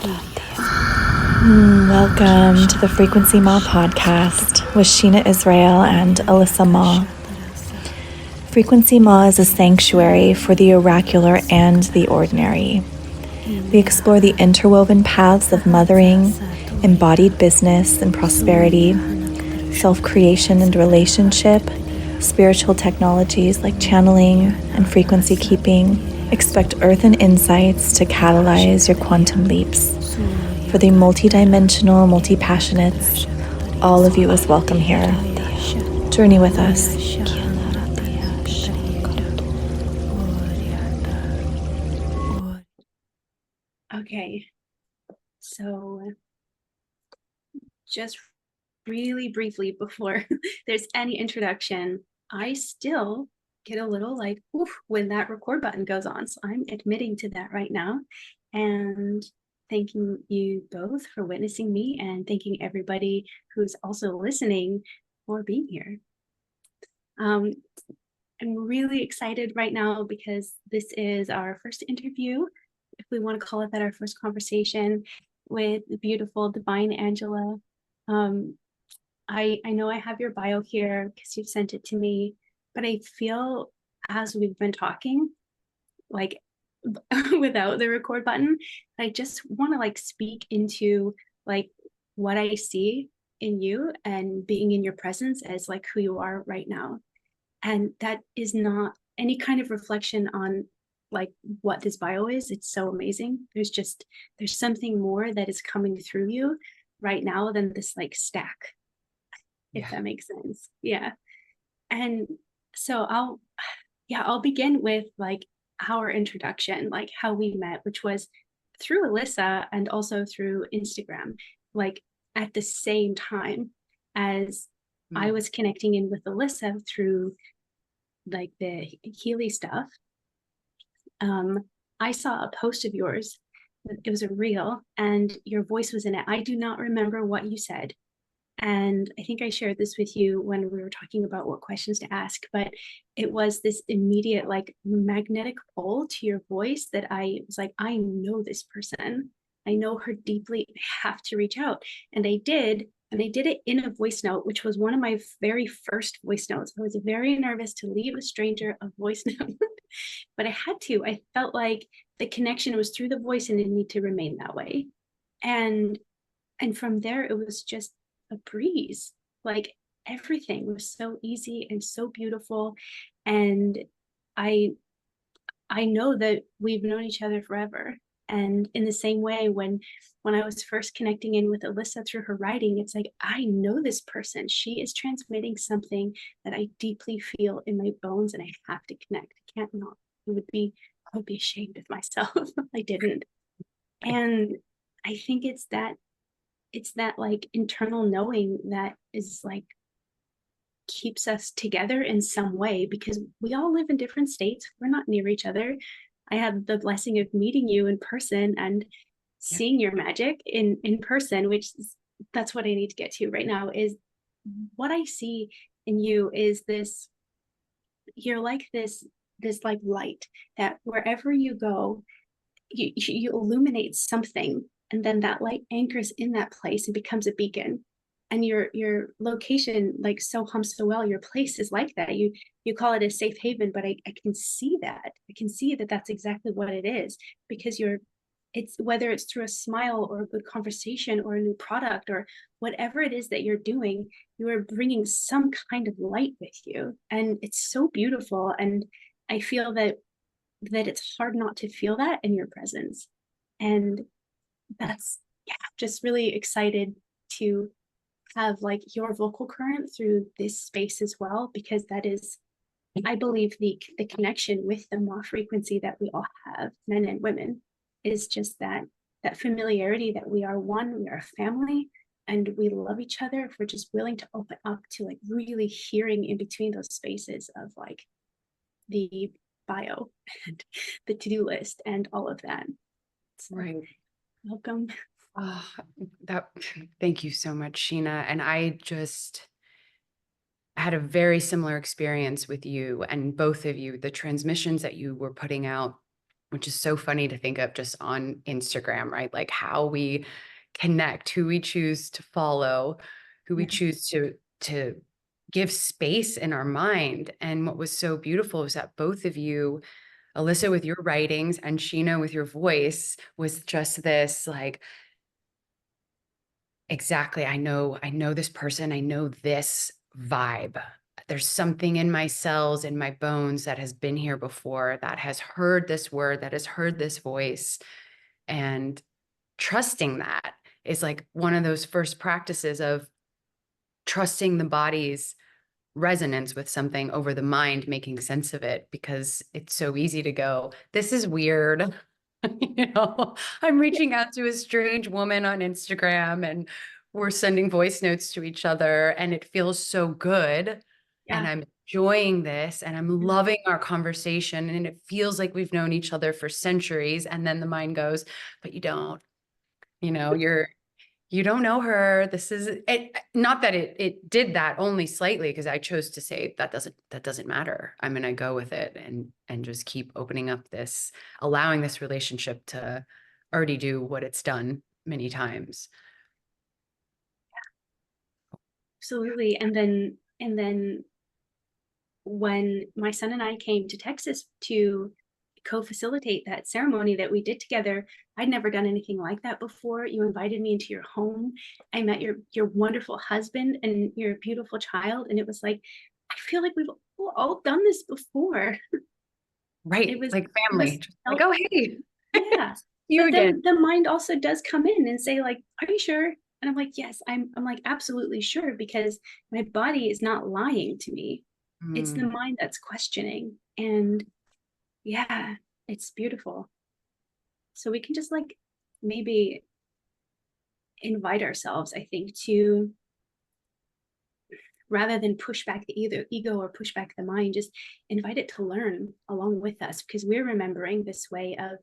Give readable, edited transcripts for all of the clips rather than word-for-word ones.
Welcome to the Frequency Ma podcast with Sheena Israel and Alyssa Ma. Frequency Ma is a sanctuary for the oracular and the ordinary. We explore the interwoven paths of mothering, embodied business and prosperity, self-creation and relationship, spiritual technologies like channeling and frequency keeping. Expect earth and insights to catalyze your quantum leaps. For the multi-dimensional, multi-passionates, all of you is welcome here. Journey with us. Okay, so just really briefly before there's any introduction, I still get a little like, oof, when that record button goes on. So I'm admitting to that right now and thanking you both for witnessing me and thanking everybody who's also listening for being here. I'm really excited right now because this is our first interview, if we want to call it that, our first conversation with the beautiful divine Angela. I know I have your bio here because you've sent it to me, but I feel as we've been talking, like without the record button, I just want to like speak into like what I see in you and being in your presence as like who you are right now. And that is not any kind of reflection on like what this bio is. It's so amazing. There's something more that is coming through you right now than this like stack, if that makes sense. Yeah. And so I'll begin with like our introduction, like how we met, which was through Alyssa and also through Instagram, like at the same time as I was connecting in with Alyssa through like the Healy stuff. I saw a post of yours. It was a reel and your voice was in it. I do not remember what you said. And I think I shared this with you when we were talking about what questions to ask, but it was this immediate like magnetic pull to your voice that I was like, I know this person. I know her deeply. I have to reach out. And I did. And I did it in a voice note, which was one of my very first voice notes. I was very nervous to leave a stranger a voice note, but I had to. I felt like the connection was through the voice and it needed to remain that way. And from there, it was just a breeze. Like everything was so easy and so beautiful. And I know that we've known each other forever. And in the same way, when I was first connecting in with Alyssa through her writing, it's like, I know this person. She is transmitting something that I deeply feel in my bones and I have to connect. I can't not. I would be ashamed of myself if I didn't. And I think it's that like internal knowing that is like keeps us together in some way, because we all live in different states. We're not near each other. I had the blessing of meeting you in person and seeing your magic in person, which is, that's what I need to get to right now. Is what I see in you is this, you're like this like light that wherever you go, you illuminate something, and then that light anchors in that place and becomes a beacon. And your location like so hums so well. Your place is like that. You call it a safe haven, but I can see that. I can see that that's exactly what it is, because it's whether it's through a smile or a good conversation or a new product or whatever it is that you're doing, you are bringing some kind of light with you, and it's so beautiful. And I feel that it's hard not to feel that in your presence. And that's, yeah, just really excited to have like your vocal current through this space as well, because that is, I believe, the connection with the Ma frequency that we all have, men and women, is just that familiarity that we are one, we are a family, and we love each other if we're just willing to open up to like really hearing in between those spaces of like the bio and the to-do list and all of that. So, right. Welcome. Oh, thank you so much, Sheena. And I just had a very similar experience with you and both of you. The transmissions that you were putting out which is so funny to think of just on Instagram, right? Like how we connect, who we choose to follow, who we choose to give space in our mind. And what was so beautiful was that both of you, Alyssa with your writings and Sheena with your voice, was just this like, exactly, I know this person, I know this vibe. There's something in my cells, in my bones that has been here before, that has heard this word, that has heard this voice. And trusting that is like one of those first practices of trusting the body's resonance with something over the mind making sense of it, because it's so easy to go, this is weird. I'm reaching out to a strange woman on Instagram and we're sending voice notes to each other and it feels so good. And I'm enjoying this and I'm loving our conversation and it feels like we've known each other for centuries. And then the mind goes, but you don't, you don't know her. This is it. Not that it did that, only slightly, because I chose to say that doesn't matter. I'm going to go with it and just keep opening up this, allowing this relationship to already do what it's done many times. Absolutely. And then when my son and I came to Texas to co-facilitate that ceremony that we did together, I'd never done anything like that before. You invited me into your home. I met your wonderful husband and your beautiful child. And it was like, I feel like we've all done this before. Right. It was like it family. was Like, oh, hey, yeah. you But again. then the mind also does come in and say, like, are you sure? And I'm like, yes, I'm like absolutely sure, because my body is not lying to me. It's the mind that's questioning. And yeah, it's beautiful. So we can just like maybe invite ourselves, I think, to, rather than push back the ego or push back the mind, just invite it to learn along with us, because we're remembering this way of,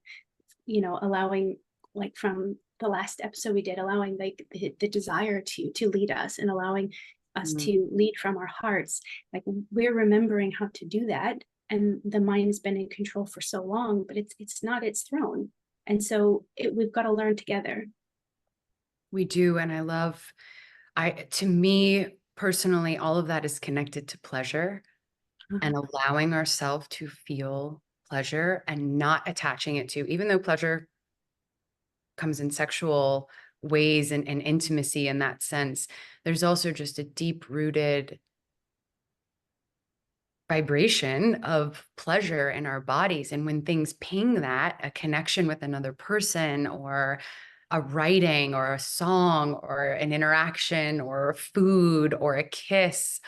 allowing, like from the last episode we did, allowing like the desire to lead us and allowing us to lead from our hearts. Like we're remembering how to do that, and the mind's been in control for so long, but it's not its throne. And so we've got to learn together. We do. And to me personally, all of that is connected to pleasure and allowing ourselves to feel pleasure and not attaching it to, even though pleasure comes in sexual ways and intimacy in that sense, there's also just a deep rooted vibration of pleasure in our bodies. And when things ping that, a connection with another person or a writing or a song or an interaction or food or a kiss,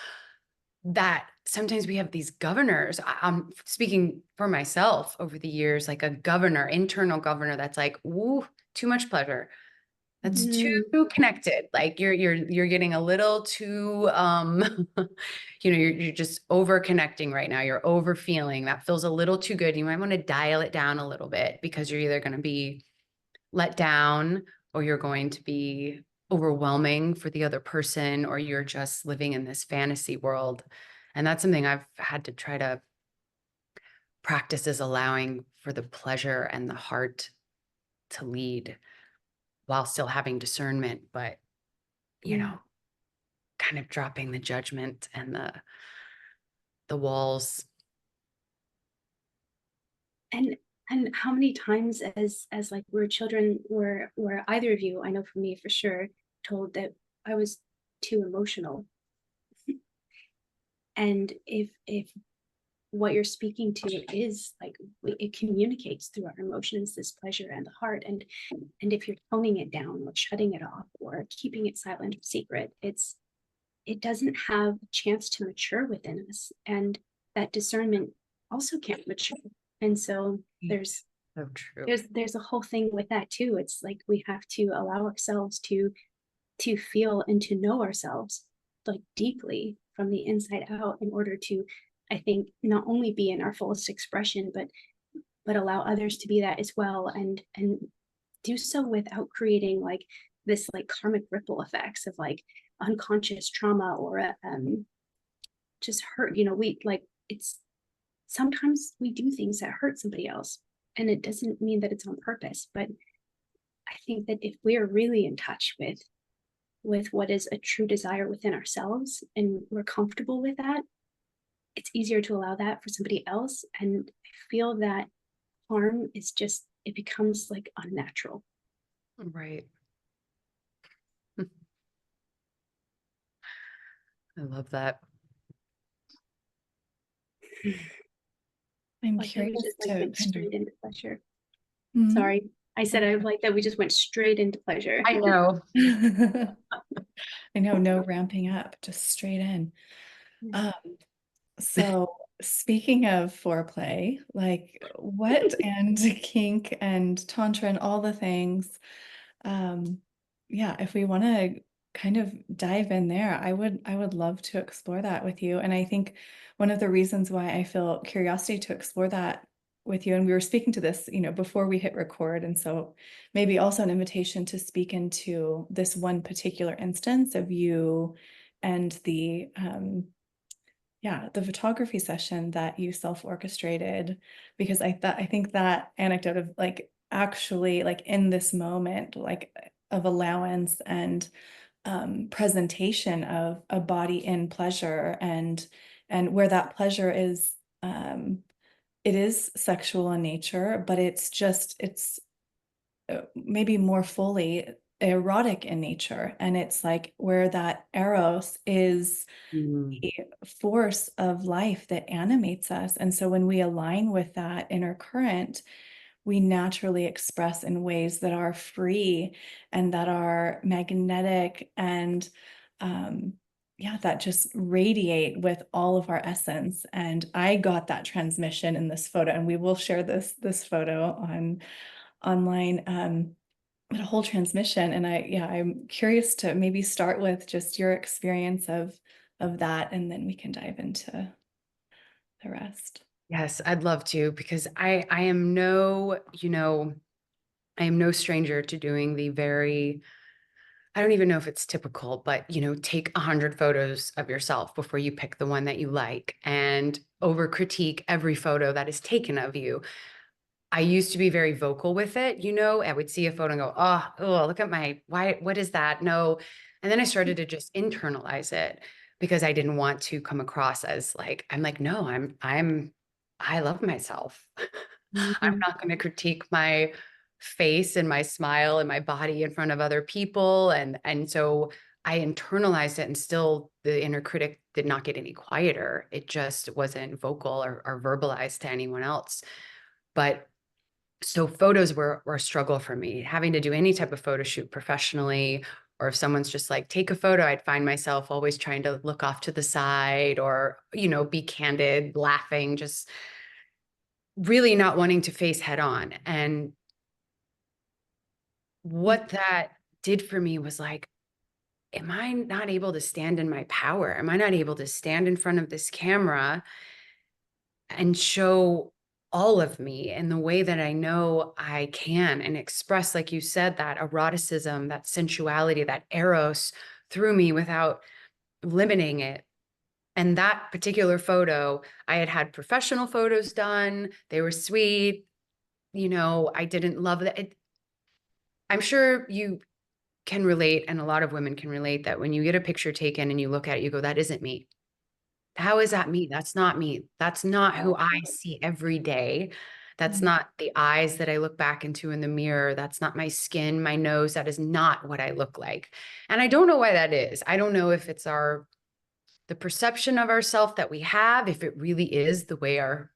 that sometimes we have these governors. I'm speaking for myself over the years, like a governor, internal governor that's like, ooh, too much pleasure. That's too connected. Like you're getting a little too you're just over connecting right now. You're over feeling. That feels a little too good. You might want to dial it down a little bit, because you're either going to be let down or you're going to be overwhelming for the other person, or you're just living in this fantasy world. And that's something I've had to try to practice, is allowing for the pleasure and the heart to lead while still having discernment, but kind of dropping the judgment and the walls. And how many times as like we're children, were either of you, I know for me for sure, told that I was too emotional. And if what you're speaking to is like, it communicates through our emotions, this pleasure and the heart, and if you're toning it down or shutting it off or keeping it silent or secret, it doesn't have a chance to mature within us, and that discernment also can't mature. And so there's So true. there's a whole thing with that too. It's like we have to allow ourselves to feel and to know ourselves like deeply from the inside out, in order to, I think, not only be in our fullest expression, but allow others to be that as well, and do so without creating like this like karmic ripple effects of like unconscious trauma or just hurt. We like, it's sometimes we do things that hurt somebody else, And it doesn't mean that it's on purpose, but I think that if we are really in touch with what is a true desire within ourselves and we're comfortable with that, it's easier to allow that for somebody else. And I feel that harm is just, it becomes like unnatural. Right. I love that. I'm Like that we curious just like to went kind of. straight into pleasure. Mhm. Sorry, I said I like that we just went straight into pleasure. I know. I know, no ramping up, just straight in. Yeah. So speaking of foreplay, like what and kink and tantra and all the things, yeah, if we want to kind of dive in there, I would love to explore that with you. And I think one of the reasons why I feel curiosity to explore that with you, and we were speaking to this, before we hit record, and so maybe also an invitation to speak into this one particular instance of you and the photography session that you self-orchestrated, because I think that anecdote of like actually like in this moment, like of allowance and presentation of a body in pleasure, and where that pleasure is, it is sexual in nature, but it's maybe more fully erotic in nature, and it's like where that eros is Mm. the force of life that animates us. And so when we align with that inner current, we naturally express in ways that are free and that are magnetic and yeah, that just radiate with all of our essence. And I got that transmission in this photo, and we will share this photo online. But a whole transmission. And I'm curious to maybe start with just your experience of that, and then we can dive into the rest. Yes, I'd love to, because I am no, I am no stranger to doing the very, I don't even know if it's typical, but take 100 photos of yourself before you pick the one that you like, and over critique every photo that is taken of you. I used to be very vocal with it, I would see a photo and go, oh, look at what is that? No. And then I started to just internalize it, because I didn't want to come across as like, I'm like, no, I love myself. I'm Mhm. not going to critique my face and my smile and my body in front of other people. And so I internalized it, and still the inner critic did not get any quieter. It just wasn't vocal or verbalized to anyone else. But so photos were a struggle for me, having to do any type of photo shoot professionally, or if someone's just like, take a photo, I'd find myself always trying to look off to the side, or, be candid, laughing, just really not wanting to face head on. And what that did for me was like, am I not able to stand in my power? Am I not able to stand in front of this camera and show all of me in the way that I know I can, and express, like you said, that eroticism, that sensuality, that eros through me without limiting it? And that particular photo, I had professional photos done. They were sweet. I didn't love that. I'm sure you can relate, and a lot of women can relate, that when you get a picture taken and you look at it, you go, that isn't me. How is that me? That's not me. That's not who I see every day. That's not the eyes that I look back into in the mirror. That's not my skin, my nose. That is not what I look like. And I don't know why that is. I don't know if it's the perception of ourself that we have, if it really is the way our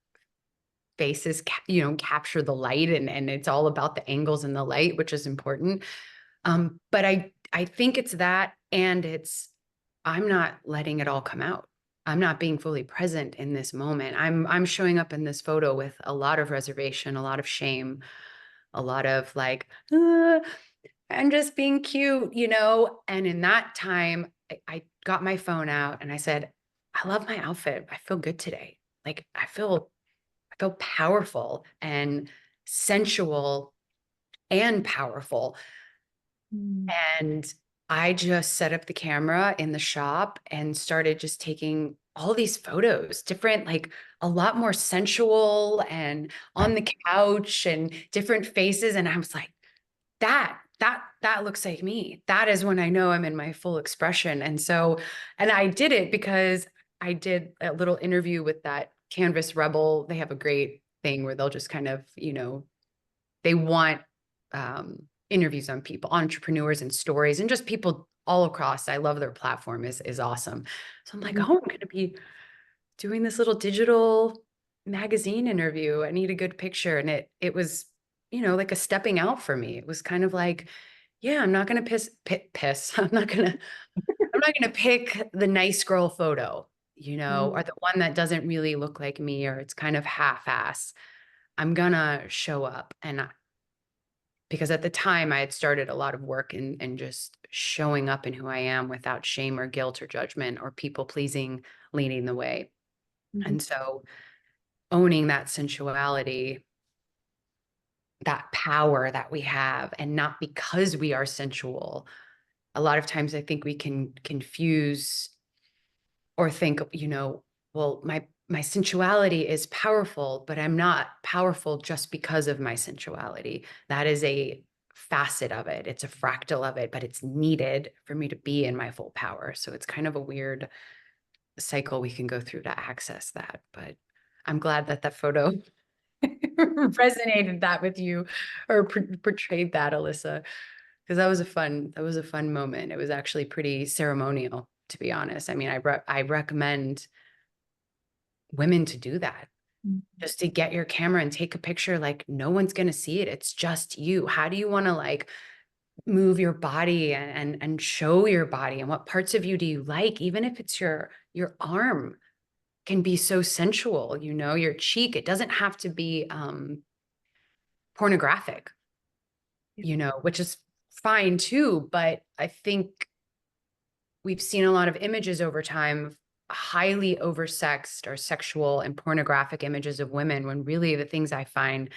faces, capture the light, and it's all about the angles and the light, which is important. But I think it's that, and I'm not letting it all come out. I'm not being fully present in this moment. I'm showing up in this photo with a lot of reservation, a lot of shame, a lot of like, I'm just being cute, And in that time, I got my phone out and I said, I love my outfit. I feel good today. Like I feel powerful and sensual and powerful. Mm. And I just set up the camera in the shop and started just taking all these photos, different, like a lot more sensual and on the couch and different faces. And I was like, that looks like me. That is when I know I'm in my full expression. And so, and I did it because I did a little interview with that Canvas Rebel. They have a great thing where they'll just kind of, they want interviews on people, entrepreneurs and stories, and just people all across. I love their platform is awesome. So I'm like, oh, I'm going to be doing this little digital magazine interview. I need a good picture. And it was, like a stepping out for me. It was kind of like, yeah, I'm not going to piss. I'm not going to pick the nice girl photo, or the one that doesn't really look like me, or it's kind of half-ass. I'm going to show up. And because at the time I had started a lot of work in just showing up in who I am without shame or guilt or judgment or people pleasing leading the way. And so owning that sensuality, that power that we have, and not because we are sensual. A lot of times I think we can confuse or think, well, my sensuality is powerful, but I'm not powerful just because of my sensuality. That is a facet of it. It's a fractal of it, but it's needed for me to be in my full power. So it's kind of a weird cycle we can go through to access that. But I'm glad that that photo resonated that with you, or portrayed that, Alyssa, because that was a fun moment. It was actually pretty ceremonial, to be honest. I mean, I recommend women to do that, just to get your camera and take a picture. Like, no one's going to see it. It's just you. How do you want to like move your body and show your body, and what parts of you do you like? Even if it's your arm can be so sensual, your cheek. It doesn't have to be pornographic, which is fine too. But I think we've seen a lot of images over time of highly oversexed or sexual and pornographic images of women, when really the things I find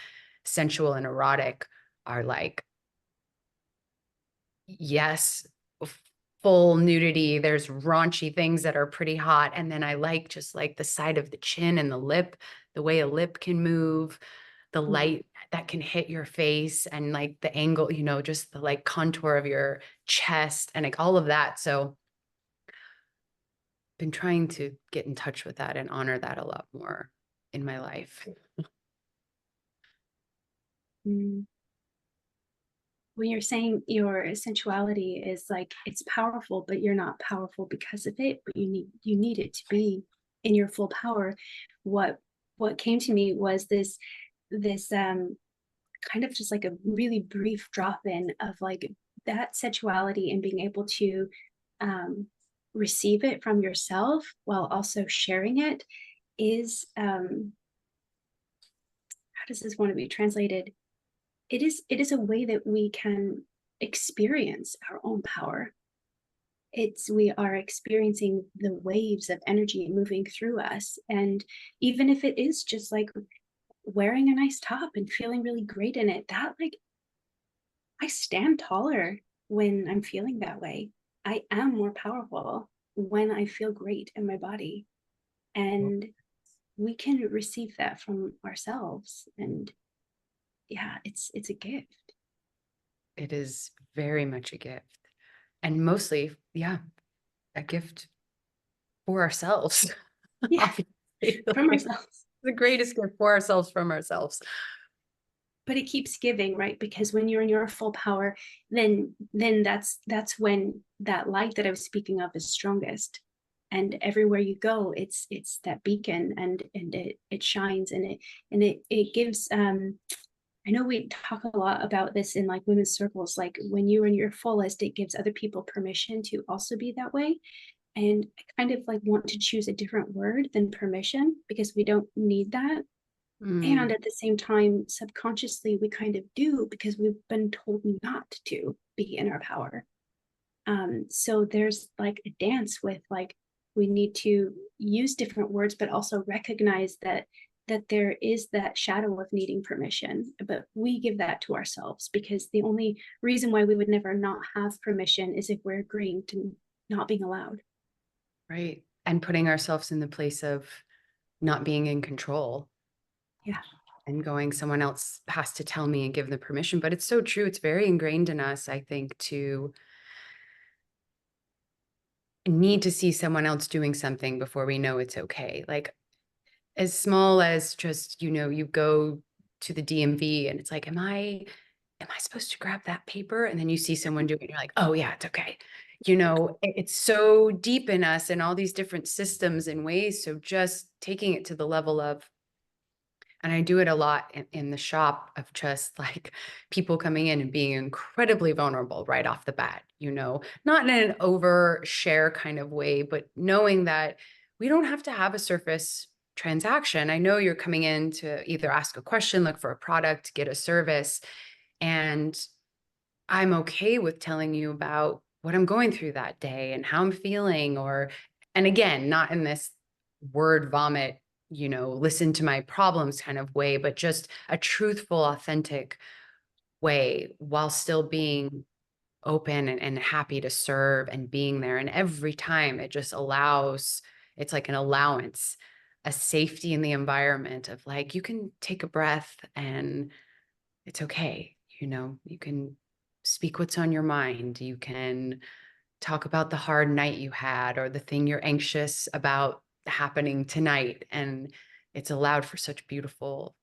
sensual and erotic are like, yes, full nudity. There's raunchy things that are pretty hot. And then I like just like the side of the chin and the lip, the way a lip can move, the light that can hit your face, and like the angle, just the like contour of your chest and like all of that. So been trying to get in touch with that and honor that a lot more in my life. When you're saying your sensuality is like, it's powerful, but you're not powerful because of it, but you need it to be in your full power. What came to me was this kind of just like a really brief drop in of like that sensuality, and being able to receive it from yourself while also sharing it is how does this want to be translated? It is a way that we can experience our own power. We are experiencing the waves of energy moving through us. And even if it is just like wearing a nice top and feeling really great in it, that like, I stand taller when I'm feeling that way. I am more powerful when I feel great in my body. And we can receive that from ourselves. And yeah, it's a gift. It is very much a gift. And mostly, yeah, a gift for ourselves. Yeah, from ourselves. The greatest gift for ourselves, from ourselves. But it keeps giving, right? Because when you're in your full power, then that's when that light that I was speaking of is strongest. And everywhere you go, it's that beacon, and it shines, and it gives I know we talk a lot about this in like women's circles, like when you're in your fullest, it gives other people permission to also be that way. And I kind of like want to choose a different word than permission, because we don't need that. And at the same time, subconsciously, we kind of do, because we've been told not to be in our power. So there's like a dance with like, we need to use different words, but also recognize that there is that shadow of needing permission, but we give that to ourselves, because the only reason why we would never not have permission is if we're agreeing to not being allowed. Right. and putting ourselves in the place of not being in control. Yeah. And going, someone else has to tell me and give the permission. But it's so true. It's very ingrained in us, I think, to need to see someone else doing something before we know it's okay. Like as small as just, you go to the DMV and it's like, am I supposed to grab that paper? And then you see someone do it and you're like, oh yeah, it's okay. It's so deep in us and all these different systems and ways. So just taking it to the level of, and I do it a lot in the shop, of just like people coming in and being incredibly vulnerable right off the bat, not in an overshare kind of way, but knowing that we don't have to have a surface transaction. I know you're coming in to either ask a question, look for a product, get a service, and I'm okay with telling you about what I'm going through that day and how I'm feeling, and again, not in this word vomit, listen to my problems kind of way, but just a truthful, authentic way while still being open and happy to serve and being there. And every time it just allows, it's like an allowance, a safety in the environment of like, you can take a breath and it's okay. You can speak what's on your mind. You can talk about the hard night you had or the thing you're anxious about happening tonight. And it's allowed for such beautiful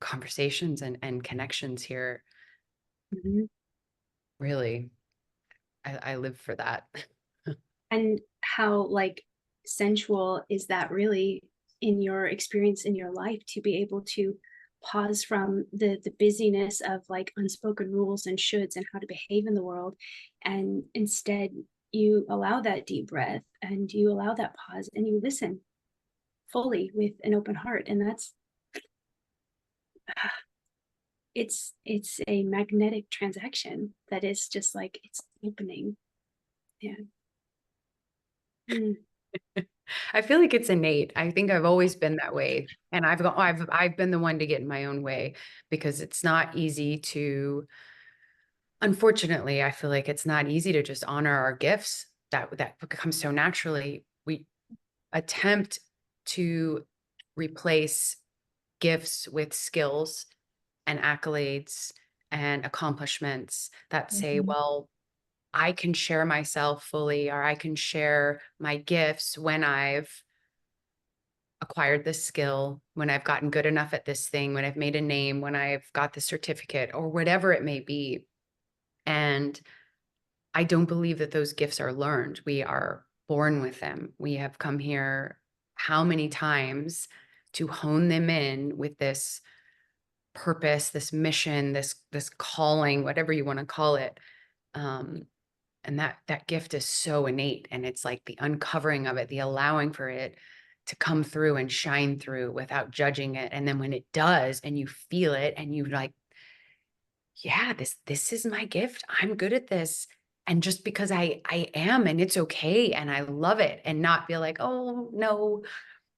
conversations and connections here. Mm-hmm. Really, I live for that. And how like sensual is that really in your experience in your life, to be able to pause from the busyness of like unspoken rules and shoulds and how to behave in the world, and instead you allow that deep breath and you allow that pause and you listen fully with an open heart. And that's it's a magnetic transaction that is just like, it's opening. Yeah. Mm. I feel like it's innate. I think I've always been that way. And I've been the one to get in my own way, because it's not easy to, unfortunately, I feel like it's not easy to just honor our gifts that come so naturally. We attempt to replace gifts with skills and accolades and accomplishments that say, well, I can share myself fully, or I can share my gifts when I've acquired this skill, when I've gotten good enough at this thing, when I've made a name, when I've got the certificate, or whatever it may be. And I don't believe that those gifts are learned. We are born with them. We have come here how many times to hone them in with this purpose, this mission, this calling, whatever you want to call it. And that gift is so innate, and it's like the uncovering of it, the allowing for it to come through and shine through without judging it. And then when it does and you feel it and you like, yeah, this is my gift. I'm good at this. And just because I am, and it's okay and I love it, and not feel like, oh no,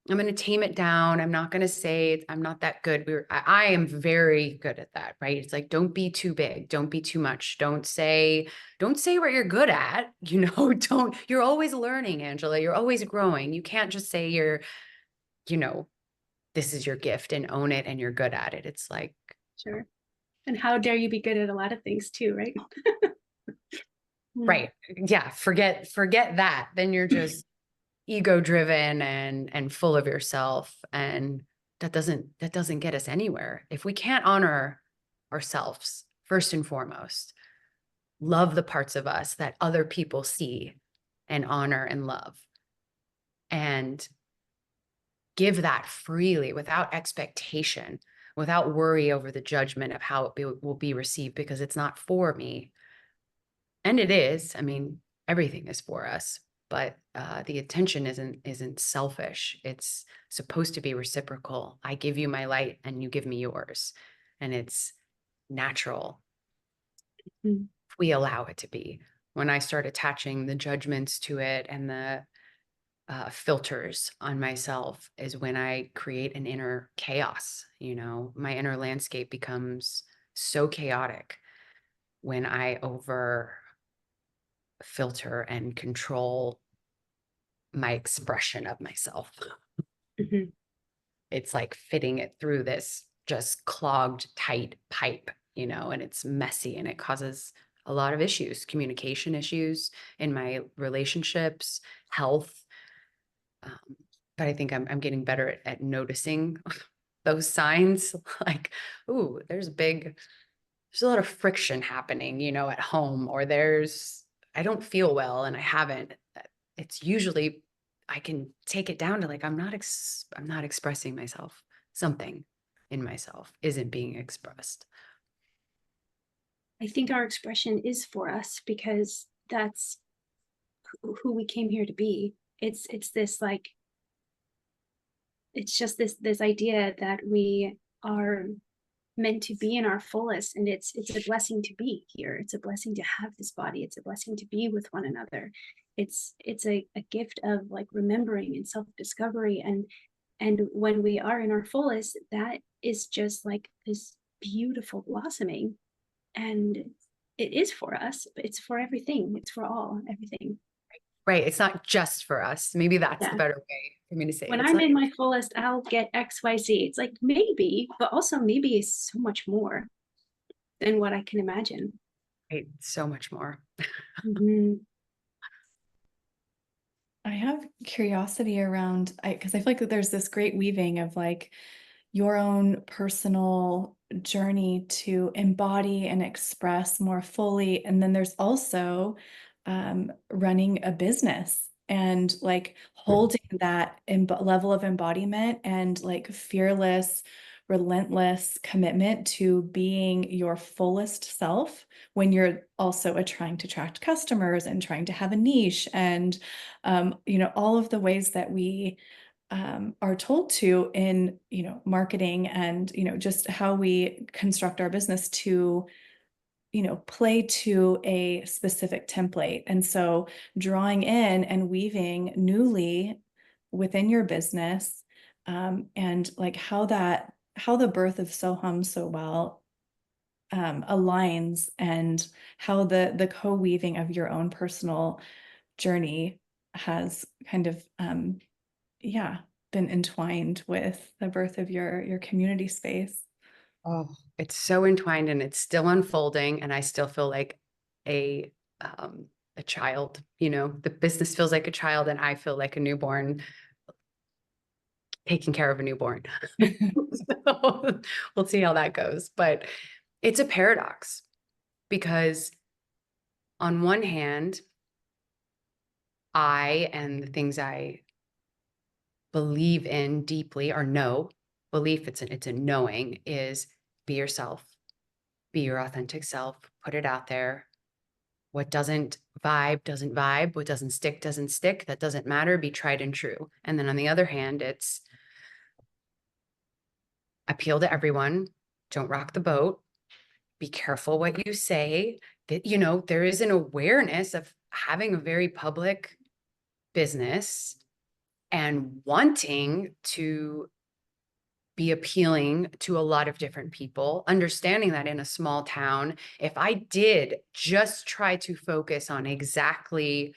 I'm going to tame it down. I'm not going to say I'm not that good. I am very good at that, right? It's like, don't be too big. Don't be too much. Don't say what you're good at, you're always learning, Angela. You're always growing. You can't just say you know, this is your gift and own it and you're good at it. It's like, Sure. And how dare you be good at a lot of things too, right? right. Yeah. Forget that. Then you're just ego driven and full of yourself. And that doesn't get us anywhere. If we can't honor ourselves, first and foremost, love the parts of us that other people see and honor and love, and give that freely without expectation, without worry over the judgment of how will be received, because it's not for me. And it is, I mean, everything is for us, but the attention isn't selfish. It's supposed to be reciprocal. I give you my light and you give me yours. And it's natural. Mm-hmm. If we allow it to be. When I start attaching the judgments to it and the filters on myself, is when I create an inner chaos. My inner landscape becomes so chaotic when I over filter and control my expression of myself. Mhm. It's like fitting it through this just clogged, tight pipe, and it's messy and it causes a lot of issues, communication issues in my relationships, health. But I think I'm getting better at noticing those signs, like, ooh, there's a lot of friction happening, at home, or I don't feel well and I haven't. It's usually, I can take it down to like, I'm not expressing myself. Something in myself isn't being expressed. I think our expression is for us because that's who we came here to be. It's this like, it's just this idea that we are meant to be in our fullest, and it's a blessing to be here. It's a blessing to have this body. It's a blessing to be with one another. It's a gift of like remembering and self-discovery, and when we are in our fullest, that is just like this beautiful blossoming. And it is for us, but it's for everything. It's for everything. Right. It's not just for us. Maybe that's the Yeah. better way for me to say it. When It's I'm not in my fullest, I'll get XYZ. It's like maybe, but also maybe is so much more than what I can imagine. right, so much more. Mhm. I have curiosity around, because I feel like there's this great weaving of like your own personal journey to embody and express more fully. And then there's also running a business and like holding that level of embodiment and like fearless, relentless commitment to being your fullest self when you're also trying to attract customers and trying to have a niche and all of the ways that we are told to in marketing and just how we construct our business to play to a specific template. And so drawing in and weaving newly within your business, and like how the birth of So Hum So Well aligns, and how the co-weaving of your own personal journey has kind of been entwined with the birth of your community space. Oh, it's so entwined and it's still unfolding. And I still feel like a a child, the business feels like a child and I feel like a newborn taking care of a newborn. So we'll see how that goes. But it's a paradox because on one hand, I and the things I believe in deeply or know, belief, it's a knowing, is be yourself, be your authentic self, put it out there. What doesn't vibe, doesn't vibe. What doesn't stick, doesn't stick. That doesn't matter. Be tried and true. And then on the other hand, it's appeal to everyone. Don't rock the boat. Be careful what you say. That, there is an awareness of having a very public business and wanting to be appealing to a lot of different people, understanding that in a small town, if I did just try to focus on exactly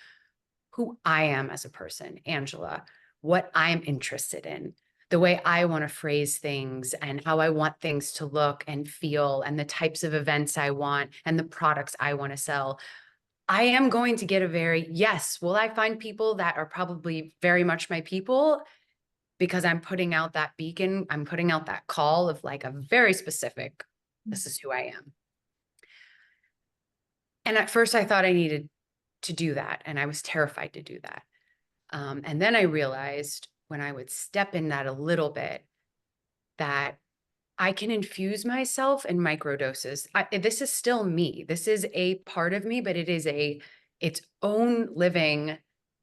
who I am as a person, Angela, what I'm interested in, the way I want to phrase things and how I want things to look and feel, and the types of events I want and the products I want to sell, I am going to get yes, will I find people that are probably very much my people? Because I'm putting out that beacon, I'm putting out that call of like a very specific, this is who I am. And at first I thought I needed to do that. And I was terrified to do that. And then I realized when I would step in that a little bit, that I can infuse myself in microdoses. This is still me. This is a part of me, but it is its own living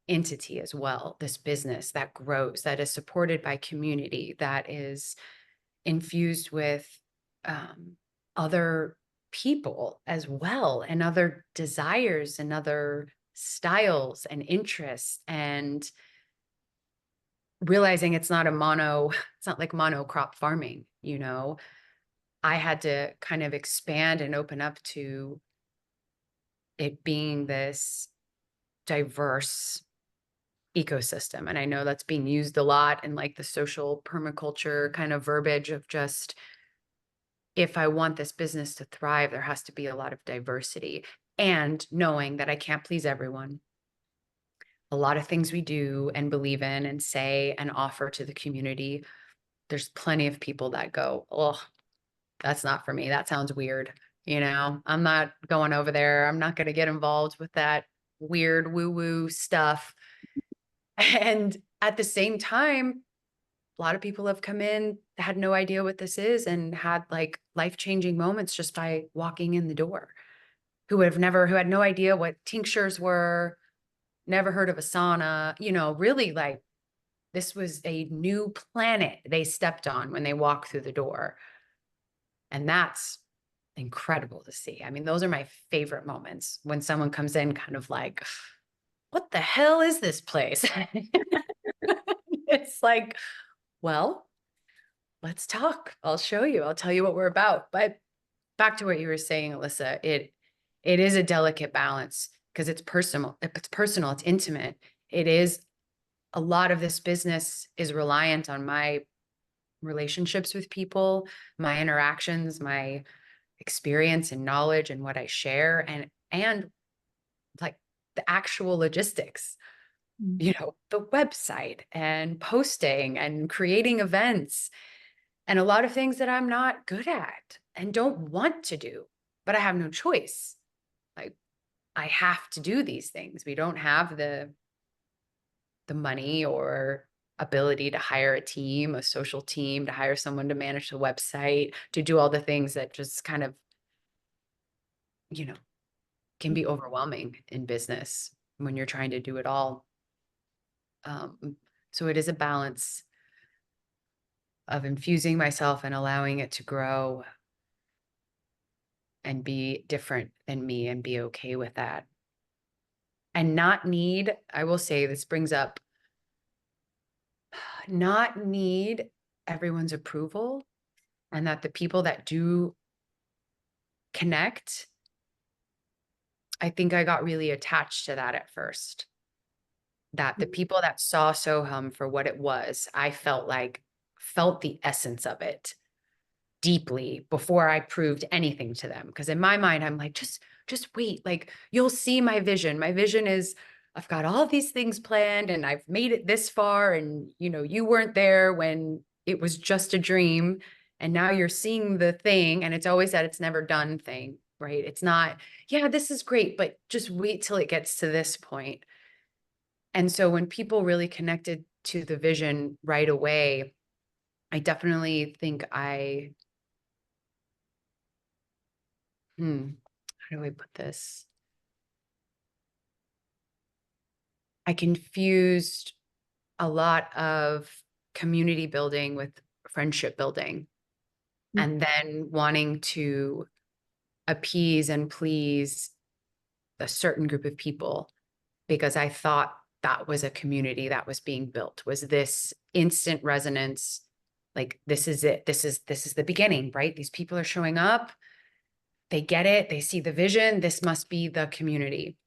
entity as well. This business that grows, that is supported by community, that is infused with other people as well, and other desires and other styles and interests, and realizing it's not like monocrop farming, I had to kind of expand and open up to it being this diverse ecosystem. And I know that's being used a lot in like the social permaculture kind of verbiage of just, if I want this business to thrive, there has to be a lot of diversity, and knowing that I can't please everyone. A lot of things we do and believe in and say and offer to the community, there's plenty of people that go, oh, that's not for me. That sounds weird. I'm not going over there. I'm not going to get involved with that weird woo-woo stuff. And at the same time, a lot of people have come in, had no idea what this is, and had like life-changing moments just by walking in the door, who had no idea what tinctures were, never heard of a sauna, really like this was a new planet they stepped on when they walked through the door. And that's incredible to see. I mean, those are my favorite moments, when someone comes in kind of like, what the hell is this place? It's like, well, let's talk. I'll show you. I'll tell you what we're about. But back to what you were saying, Alyssa, it is a delicate balance, because it's personal. It's intimate. It is, a lot of this business is reliant on my relationships with people, my interactions, my experience and knowledge and what I share, and like the actual logistics, the website and posting and creating events, and a lot of things that I'm not good at and don't want to do, but I have no choice. Like, I have to do these things. We don't have the money or ability to hire a team, a social team, to hire someone to manage the website, to do all the things that just kind of, can be overwhelming in business when you're trying to do it all. So it is a balance of infusing myself and allowing it to grow and be different than me, and be okay with that. And I will say, this brings up, not need everyone's approval, and that the people that do connect, I think I got really attached to that at first. That the people that saw Soham for what it was, I felt the essence of it deeply before I proved anything to them. Because in my mind, I'm like, just wait, like, you'll see my vision. My vision is, I've got all these things planned and I've made it this far. And, you weren't there when it was just a dream. And now you're seeing the thing. And it's always that it's never done thing, right? It's not, yeah, this is great, but just wait till it gets to this point. And so when people really connected to the vision right away, I definitely think how do I put this? I confused a lot of community building with friendship building, and then wanting to appease and please a certain group of people, because I thought that was a community that was being built, was this instant resonance. Like, this is it. This is the beginning, right? These people are showing up. They get it. They see the vision. This must be the community.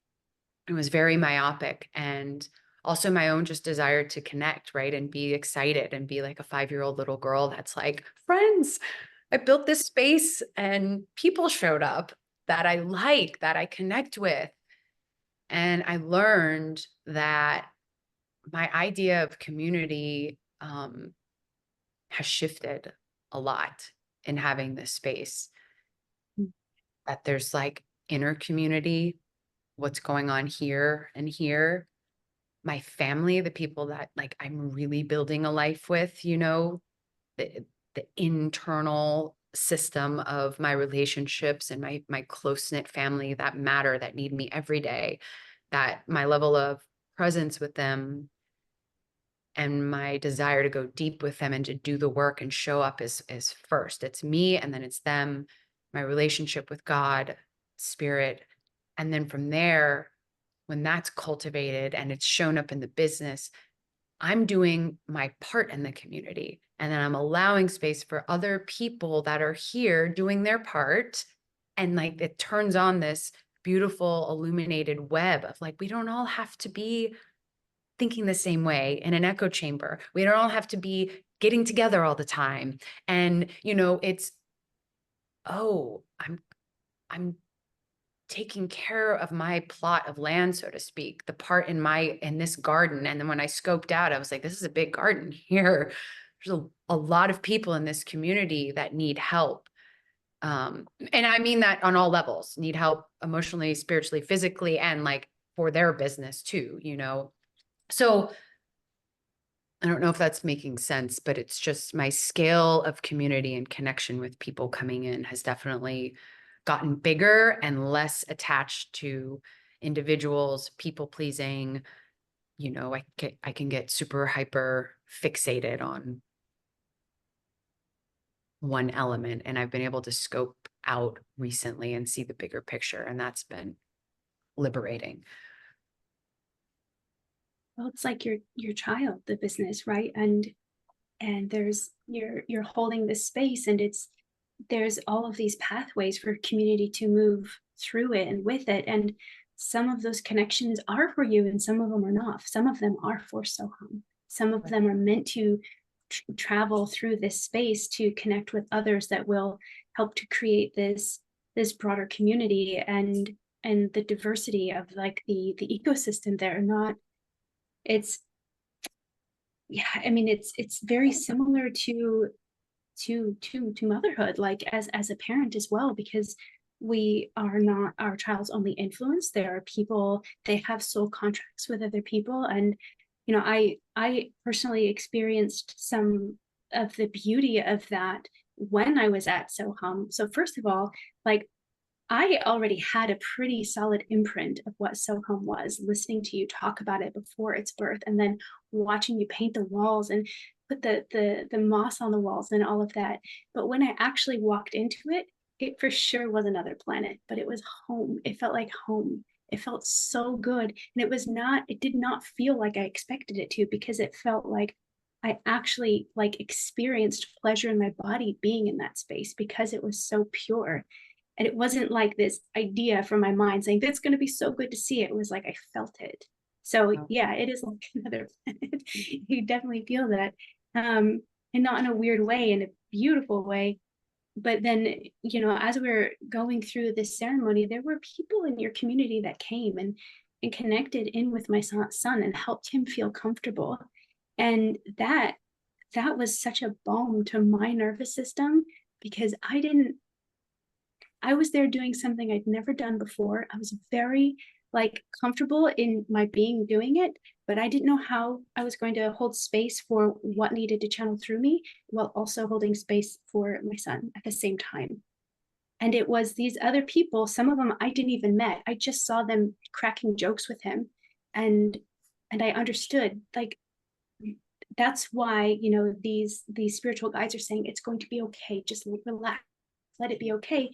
It was very myopic, and also my own just desire to connect, right? And be excited and be like a 5-year-old little girl that's like, friends, I built this space and people showed up that I like, that I connect with. And I learned that my idea of community has shifted a lot in having this space. That there's like inner community, what's going on here and here. My family, the people that like I'm really building a life with, the internal system of my relationships and my close-knit family that matter, that need me every day, that my level of presence with them and my desire to go deep with them and to do the work and show up is first. It's me, and then it's them, my relationship with God, spirit. And then from there, when that's cultivated and it's shown up in the business, I'm doing my part in the community. And then I'm allowing space for other people that are here doing their part. And like, it turns on this beautiful illuminated web of like, we don't all have to be thinking the same way in an echo chamber. We don't all have to be getting together all the time. And, it's, oh, I'm taking care of my plot of land, so to speak, the part in this garden. And then when I scoped out, I was like, this is a big garden here. There's a lot of people in this community that need help. And I mean that on all levels, need help emotionally, spiritually, physically, and like for their business too, So I don't know if that's making sense, but it's just my scale of community and connection with people coming in has definitely gotten bigger and less attached to individuals, people pleasing. I can get super hyper fixated on one element, and I've been able to scope out recently and see the bigger picture, and that's been liberating. Well, it's like your child, the business, right? And there's you're holding this space, and there's all of these pathways for community to move through it and with it. And some of those connections are for you and some of them are not. Some of them are for Soham. Some of them are meant to travel through this space to connect with others that will help to create this broader community and the diversity of like the ecosystem there. Not it's yeah, I mean it's very similar to motherhood, like as a parent as well, because we are not our child's only influence. There are people, they have soul contracts with other people. And I personally experienced some of the beauty of that when I was at Soham. So first of all, like I already had a pretty solid imprint of what Soham was, listening to you talk about it before its birth, and then watching you paint the walls and put the moss on the walls and all of that. But when I actually walked into it, it for sure was another planet, but it was home. It felt like home. It felt so good. And it did not feel like I expected it to, because it felt like I actually like experienced pleasure in my body being in that space, because it was so pure. And it wasn't like this idea from my mind saying that's going to be so good to see it. It was like I felt it. So yeah, it is like another planet. You definitely feel that. And not in a weird way, in a beautiful way. But then, as we were going through this ceremony, there were people in your community that came and connected in with my son and helped him feel comfortable. And that was such a balm to my nervous system, because I was there doing something I'd never done before. I was very comfortable in my being doing it, but I didn't know how I was going to hold space for what needed to channel through me while also holding space for my son at the same time. And it was these other people, some of them I didn't even met. I just saw them cracking jokes with him. And I understood, like, that's why, these spiritual guides are saying it's going to be okay. Just relax, let it be okay.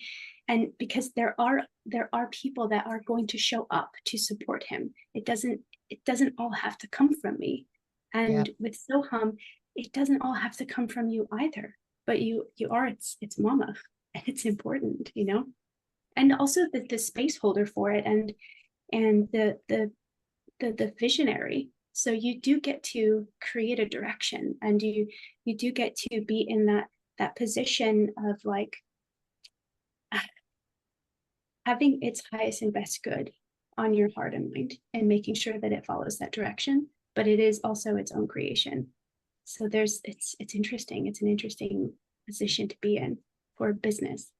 And because there are people that are going to show up to support him. It doesn't all have to come from me. And with Soham, it doesn't all have to come from you either. But you are its mama, and it's important, and also the space holder for it, and the visionary. So you do get to create a direction, and you do get to be in that position of like having its highest and best good on your heart and mind, and making sure that it follows that direction, but it is also its own creation. So it's interesting. It's an interesting position to be in for business.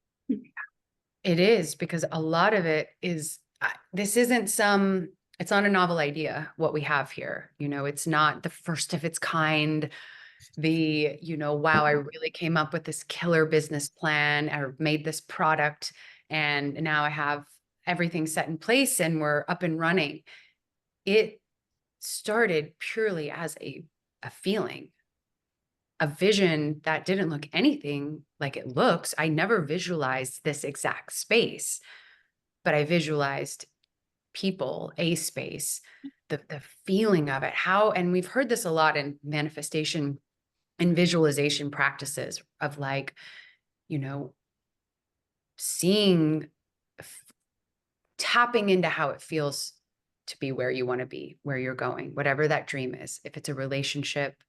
It is, because a lot of it is, it's not a novel idea what we have here. It's not the first of its kind. Wow, I really came up with this killer business plan or made this product, and now I have everything set in place and we're up and running. It started purely as a feeling, a vision that didn't look anything like it looks. I never visualized this exact space, but I visualized people, a space, the feeling of it, and we've heard this a lot in manifestation and visualization practices of like, tapping into how it feels to be where you want to be, where you're going, whatever that dream is. If it's a relationship,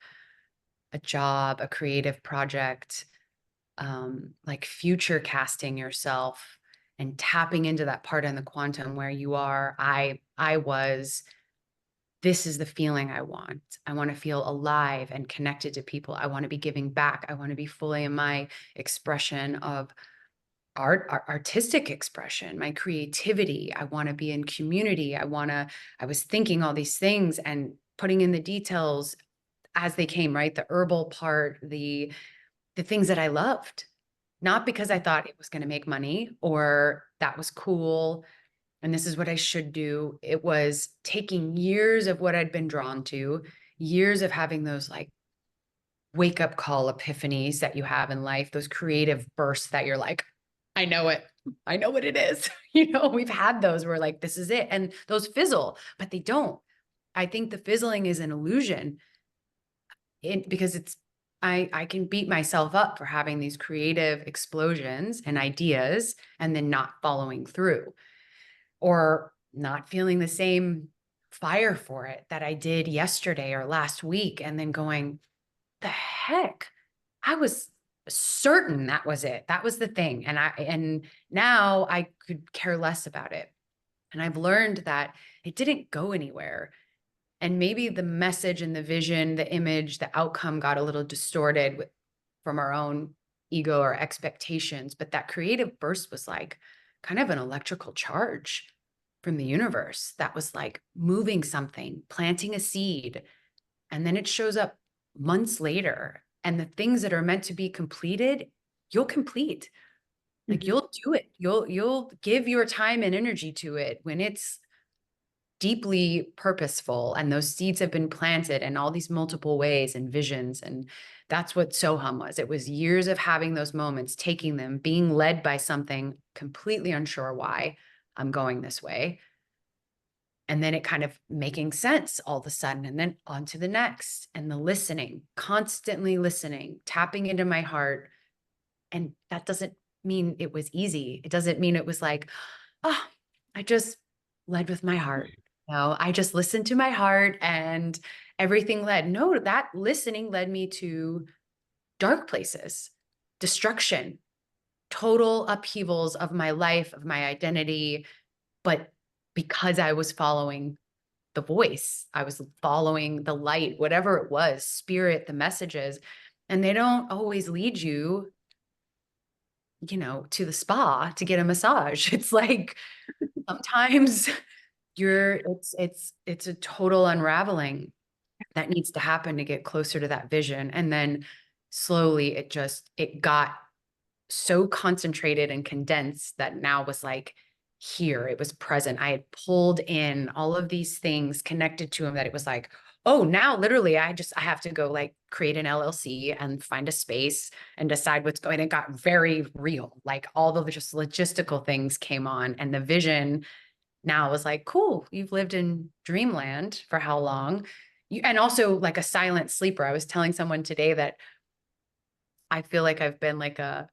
a job, a creative project, like future casting yourself and tapping into that part in the quantum where you are, I was, this is the feeling I want. I want to feel alive and connected to people. I want to be giving back. I want to be fully in my expression of artistic expression, my creativity. I want to be in community. I was thinking all these things and putting in the details as they came, right? The herbal part, the things that I loved, not because I thought it was going to make money or that was cool and this is what I should do. It was taking years of what I'd been drawn to, years of having those like wake up call epiphanies that you have in life, those creative bursts that you're like, I know it. I know what it is. We've had those where like, this is it. And those fizzle, but they don't. I think the fizzling is an illusion because I can beat myself up for having these creative explosions and ideas and then not following through or not feeling the same fire for it that I did yesterday or last week. And then going, the heck, I was certain that was it. That was the thing. And now I could care less about it. And I've learned that it didn't go anywhere. And maybe the message and the vision, the image, the outcome got a little distorted from our own ego or expectations. But that creative burst was like kind of an electrical charge from the universe that was like moving something, planting a seed. And then it shows up months later. And the things that are meant to be completed, you'll complete. Like you'll do it. You'll give your time and energy to it when it's deeply purposeful and those seeds have been planted in all these multiple ways and visions. And that's what Soham was. It was years of having those moments, taking them, being led by something, completely unsure why I'm going this way. And then it kind of making sense all of a sudden, and then on to the next, and the listening, constantly listening, tapping into my heart. And that doesn't mean it was easy. It doesn't mean it was like, oh, I just led with my heart. No, I just listened to my heart and everything led. No, that listening led me to dark places, destruction, total upheavals of my life, of my identity. But because I was following the voice, I was following the light, whatever it was, spirit, the messages, and they don't always lead you, to the spa to get a massage. It's like sometimes it's a total unraveling that needs to happen to get closer to that vision. And then slowly it got so concentrated and condensed that now was like here, it was present. I had pulled in all of these things connected to him that it was like, oh, now literally I have to go like create an LLC and find a space and decide what's going. It got very real. Like all the just logistical things came on and the vision now was like, cool, you've lived in dreamland for how long? And also like a silent sleeper. I was telling someone today that I feel like I've been like a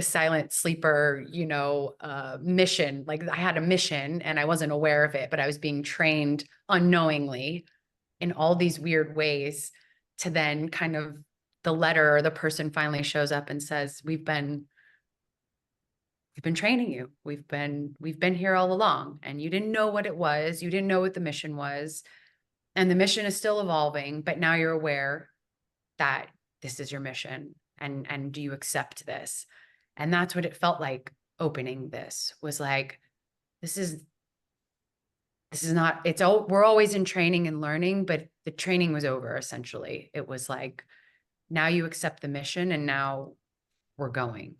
silent sleeper, mission. Like I had a mission and I wasn't aware of it, but I was being trained unknowingly in all these weird ways to then kind of the letter or the person finally shows up and says, we've been training you. We've been here all along and you didn't know what it was. You didn't know what the mission was. And the mission is still evolving, but now you're aware that this is your mission. And do you accept this? And that's what it felt like opening this was like, this is not, we're always in training and learning, but the training was over essentially. It was like, now you accept the mission and now we're going.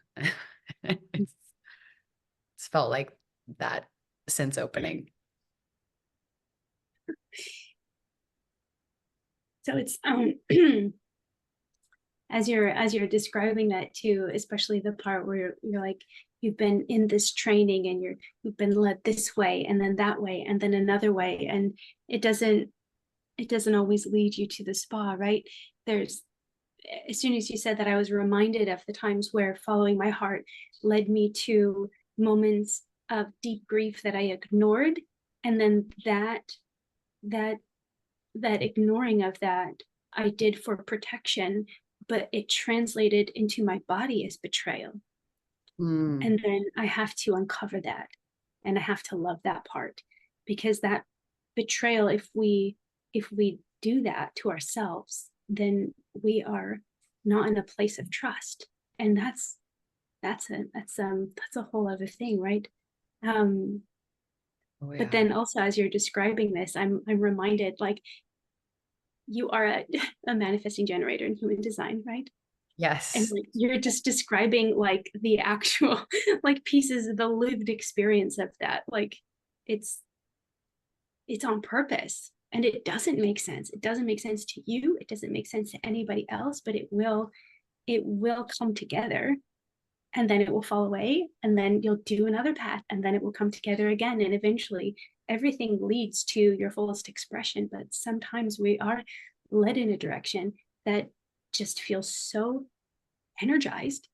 It's felt like that since opening. So it's as you're describing that too, especially the part where you're like, you've been in this training and you've been led this way and then that way and then another way, and it doesn't always lead you to the spa, right? There's, as soon as you said that, I was reminded of the times where following my heart led me to moments of deep grief that I ignored And then that ignoring of that I did for protection, but it translated into my body as betrayal. And then I have to uncover that, and I have to love that part, because that betrayal, if we do that to ourselves, then we are not in a place of trust. And that's a whole other thing, right? Oh, yeah. But then also, as you're describing this, I'm reminded, like, you are a manifesting generator in human design, right? And Yes. like you're just describing like the actual like pieces of the lived experience of that. Like it's on purpose, and it doesn't make sense. It doesn't make sense to you. It doesn't make sense to anybody else, but it will come together, and then it will fall away, and then you'll do another path, and then it will come together again, and eventually everything leads to your fullest expression. But sometimes we are led in a direction that just feels so energized,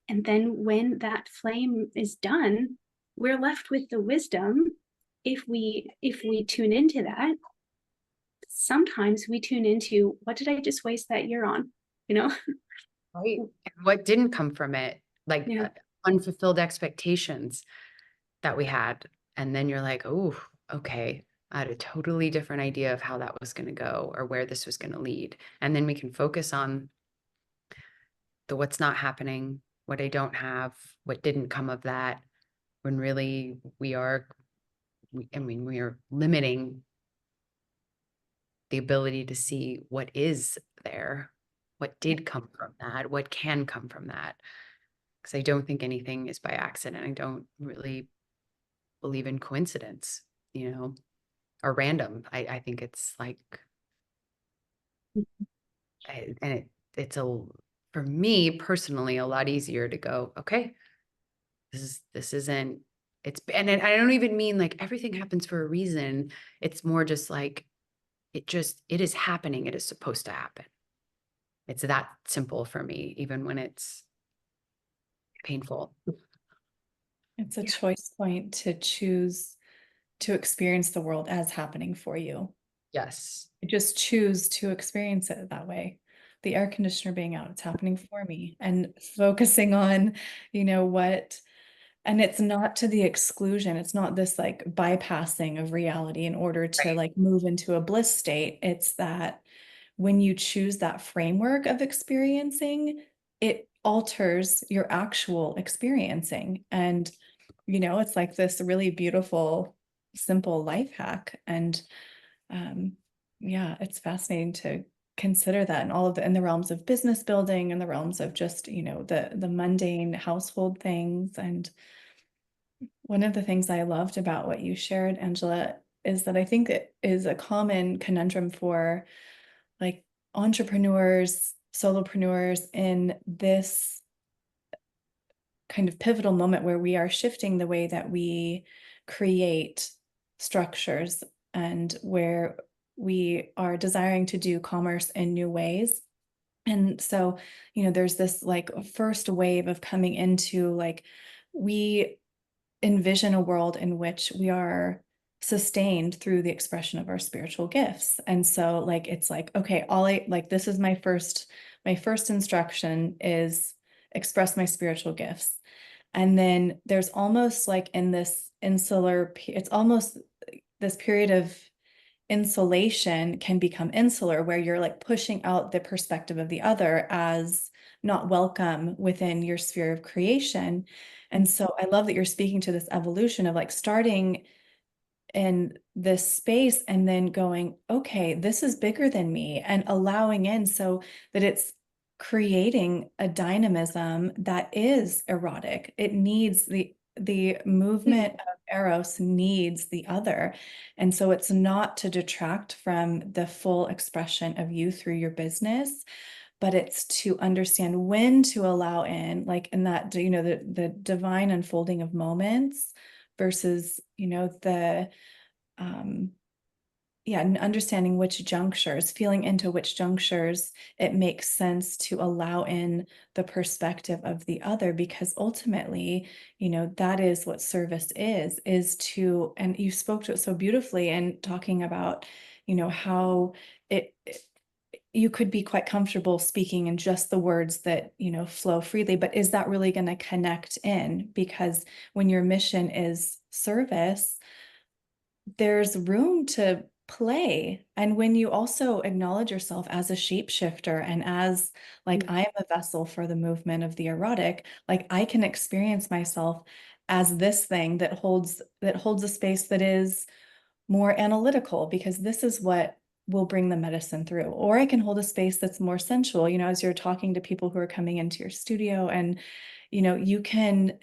and then when that flame is done, we're left with the wisdom. If we tune into that, sometimes we tune into, what did I just waste that year on, you know? Right. And what didn't come from it, like Yeah. unfulfilled expectations that we had. And then you're like, oh, okay, I had a totally different idea of how that was going to go or where this was going to lead. And then we can focus on the what's not happening, what I don't have, what didn't come of that, when really we are limiting the ability to see what is there, what did come from that, what can come from that. Because I don't think anything is by accident. I don't really believe in coincidence, or random. I think it's like, it's for me personally, a lot easier to go, okay, this isn't, and I don't even mean like everything happens for a reason. It's more just like, it is happening. It is supposed to happen. It's that simple for me, even when it's painful. It's a choice point to choose to experience the world as happening for you. Yes. Just choose to experience it that way. The air conditioner being out, it's happening for me, and focusing on, what, and it's not to the exclusion. It's not this like bypassing of reality in order to Right. like move into a bliss state. It's that when you choose that framework of experiencing, it alters your actual experiencing. And, it's like this really beautiful, simple life hack. And yeah, it's fascinating to consider that, and all of in the realms of business building, and the realms of just, the mundane household things. And one of the things I loved about what you shared, Angela, is that I think it is a common conundrum for like entrepreneurs, solopreneurs in this kind of pivotal moment where we are shifting the way that we create structures, and where we are desiring to do commerce in new ways. And so, there's this like first wave of coming into like, we envision a world in which we are sustained through the expression of our spiritual gifts. And so like, it's like, okay, this is my first instruction is express my spiritual gifts. And then there's almost like in this it's almost this period of insulation can become insular, where you're like pushing out the perspective of the other as not welcome within your sphere of creation. And so I love that you're speaking to this evolution of like starting in this space and then going, okay, this is bigger than me, and allowing in, so that it's creating a dynamism that is erotic. It needs the movement of eros needs the other. And so it's not to detract from the full expression of you through your business, but it's to understand when to allow in, like in that, the divine unfolding of moments versus, the yeah, and understanding which junctures, feeling into which junctures it makes sense to allow in the perspective of the other, because ultimately, that is what service is to, and you spoke to it so beautifully and talking about, how you could be quite comfortable speaking in just the words that, flow freely, but is that really going to connect in? Because when your mission is service, there's room to play. And when you also acknowledge yourself as a shapeshifter and as like, I am a vessel for the movement of the erotic, like I can experience myself as this thing that holds a space that is more analytical, because this is what will bring the medicine through. Or I can hold a space that's more sensual, as you're talking to people who are coming into your studio, and you can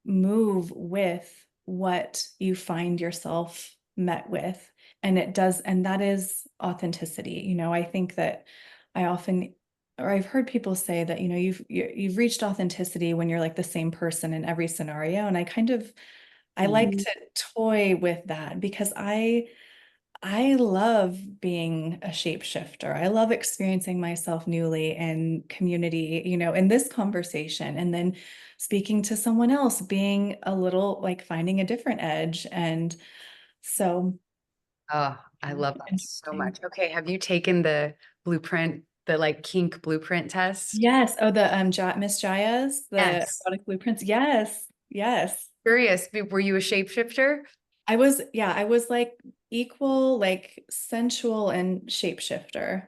move with what you find yourself met with. And that is authenticity. I think that I've heard people say that, you've reached authenticity when you're like the same person in every scenario. And I like to toy with that, because I love being a shapeshifter. I love experiencing myself newly in community, in this conversation, and then speaking to someone else, being a little like finding a different edge. And so, Oh, I love that so interesting. much. Okay. Have you taken the blueprint, the like kink blueprint test? Yes. Oh, the Miss Jaya's, the Yes. erotic blueprints. Yes. Yes. Curious, were you a shapeshifter? I was like equal, like sensual and shapeshifter.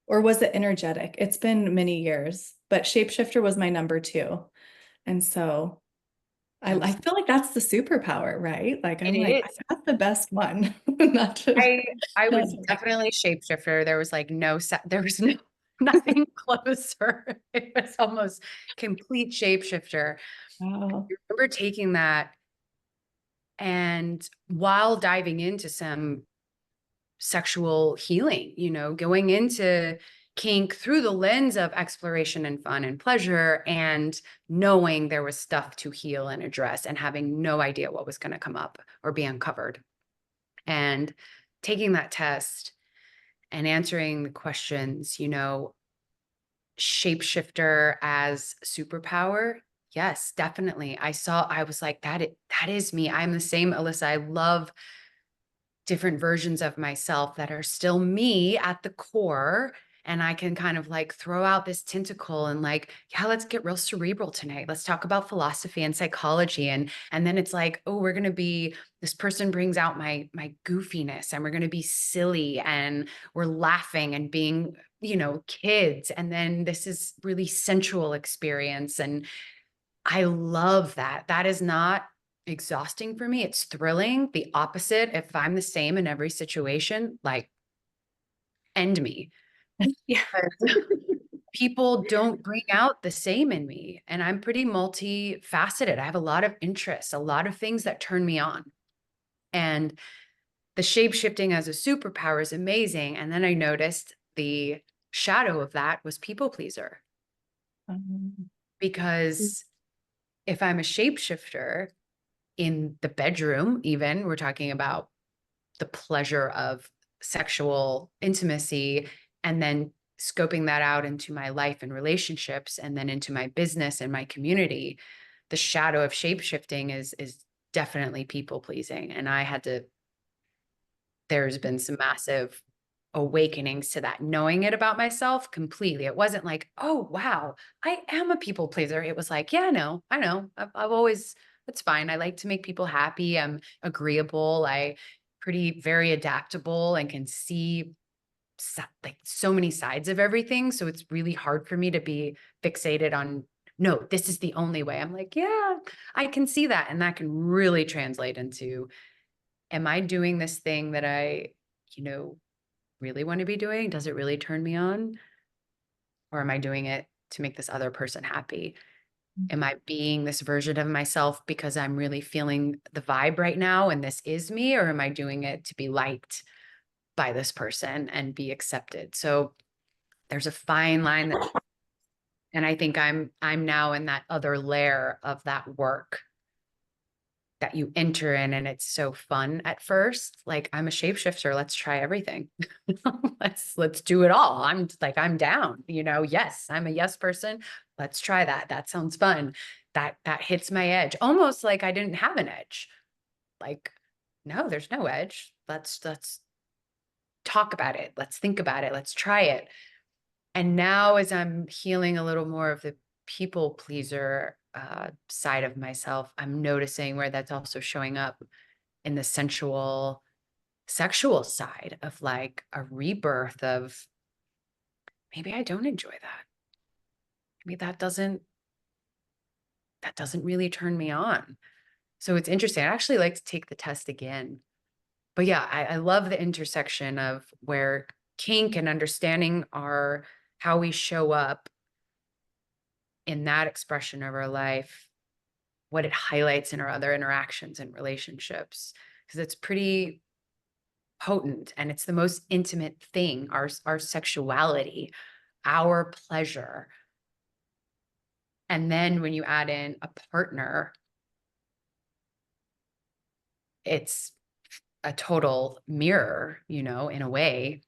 Or was it energetic? It's been many years, but shapeshifter was my number two. And so I feel like that's the superpower, right? Like It I'm like, is. I got the best one. Not to, I not was to- definitely a shapeshifter. There was like there was no nothing closer. It was almost complete shapeshifter. Wow. I remember taking that, and while diving into some sexual healing, going into kink through the lens of exploration and fun and pleasure, and knowing there was stuff to heal and address, and having no idea what was going to come up or be uncovered. And taking that test and answering the questions, shapeshifter as superpower. Yes, definitely. I was like, that is me. I'm the same Alyssa. I love different versions of myself that are still me at the core. And I can kind of like throw out this tentacle and like, yeah, let's get real cerebral tonight. Let's talk about philosophy and psychology. And then it's like, oh, this person brings out my goofiness, and we're going to be silly, and we're laughing and being, kids. And then this is really sensual experience. And I love that. That is not exhausting for me. It's thrilling. The opposite. If I'm the same in every situation, like end me. Yeah. But people don't bring out the same in me. And I'm pretty multifaceted. I have a lot of interests, a lot of things that turn me on. And the shape shifting as a superpower is amazing. And then I noticed the shadow of that was people pleaser. Because if I'm a shapeshifter in the bedroom, even we're talking about the pleasure of sexual intimacy, and then scoping that out into my life and relationships, and then into my business and my community, the shadow of shapeshifting is definitely people pleasing. And there's been some massive awakenings to that, knowing it about myself completely. It wasn't like, oh, wow, I am a people pleaser. It was like, yeah, I know. I've always, it's fine. I like to make people happy. I'm agreeable. Very adaptable, and can see like so many sides of everything. So it's really hard for me to be fixated on, no, this is the only way. I'm like, yeah, I can see that. And that can really translate into, am I doing this thing that I, really want to be doing? Does it really turn me on? Or am I doing it to make this other person happy? Am I being this version of myself because I'm really feeling the vibe right now and this is me? Or am I doing it to be liked by this person and be accepted? So there's a fine line and I think I'm now in that other layer of that work that you enter in, and it's so fun at first. Like, I'm a shapeshifter. Let's try everything. Let's do it all. I'm down, yes, I'm a yes person. Let's try that. That sounds fun. That hits my edge. Almost like I didn't have an edge. Like, no, there's no edge. Let's talk about it. Let's think about it. Let's try it. And now, as I'm healing a little more of the people pleaser side of myself, I'm noticing where that's also showing up in the sensual, sexual side of like a rebirth of, maybe I don't enjoy that. Maybe that doesn't really turn me on. So it's interesting. I actually like to take the test again. But yeah, I love the intersection of where kink and understanding how we show up in that expression of our life, what it highlights in our other interactions and relationships, because it's pretty potent and it's the most intimate thing, our sexuality, our pleasure. And then when you add in a partner, it's a total mirror, in a way,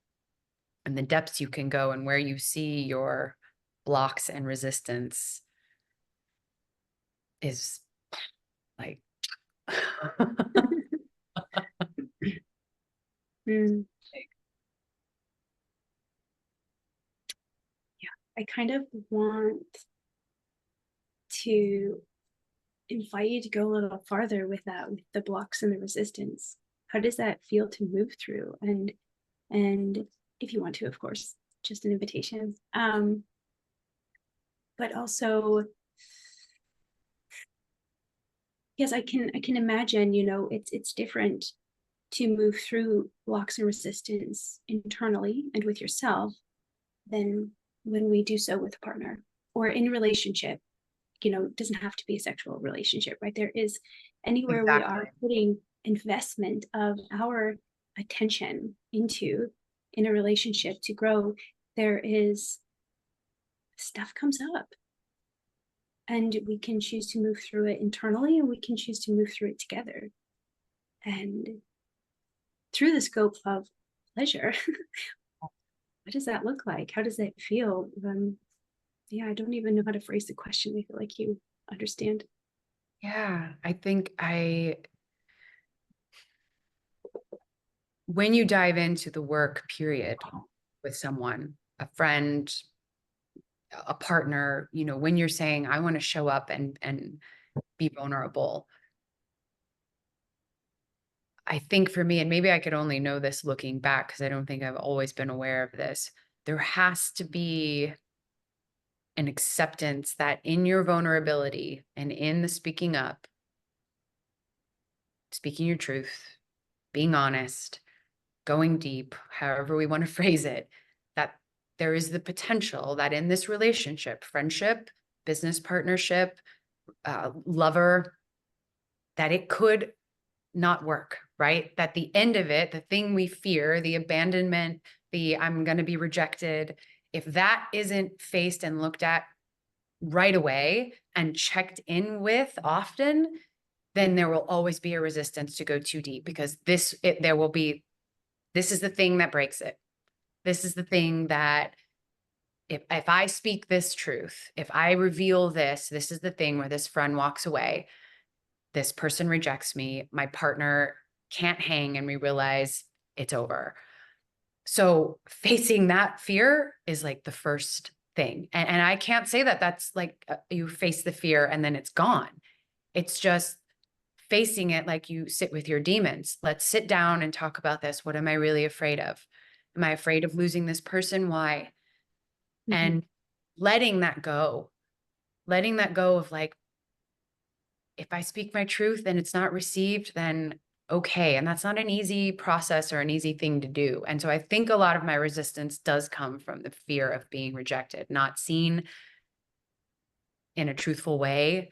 and the depths you can go and where you see your blocks and resistance is like Mm. Yeah, I kind of want to invite you to go a little farther with that, with the blocks and the resistance. How does that feel to move through? And if you want to, of course, just an invitation. But also, yes, I can imagine, it's different to move through blocks and resistance internally and with yourself than when we do so with a partner or in relationship. It doesn't have to be a sexual relationship, right? There is anywhere we are putting investment of our attention into in a relationship to grow, there is stuff comes up. And we can choose to move through it internally, and we can choose to move through it together. And through the scope of pleasure, what does that look like? How does that feel? Yeah, I don't even know how to phrase the question. I feel like you understand. Yeah, I think when you dive into the work, period, with someone, a friend, a partner, when you're saying, I want to show up and be vulnerable, I think for me, and maybe I could only know this looking back because I don't think I've always been aware of this, there has to be an acceptance that in your vulnerability and in the speaking up, speaking your truth, being honest, going deep, however we want to phrase it, that there is the potential that in this relationship, friendship, business partnership, lover, that it could not work, right? That the end of it, the thing we fear, the abandonment, the I'm going to be rejected, if that isn't faced and looked at right away and checked in with often, then there will always be a resistance to go too deep, because this is the thing that breaks it. This is the thing that if I speak this truth, if I reveal this is the thing where this friend walks away. This person rejects me, my partner can't hang, and we realize it's over. So facing that fear is like the first thing. And I can't say that that's like you face the fear and then it's gone. It's just facing it like you sit with your demons. Let's sit down and talk about this. What am I really afraid of? Am I afraid of losing this person? Why? Mm-hmm. And letting that go of like, if I speak my truth and it's not received, then okay. And that's not an easy process or an easy thing to do. And so I think a lot of my resistance does come from the fear of being rejected, not seen in a truthful way,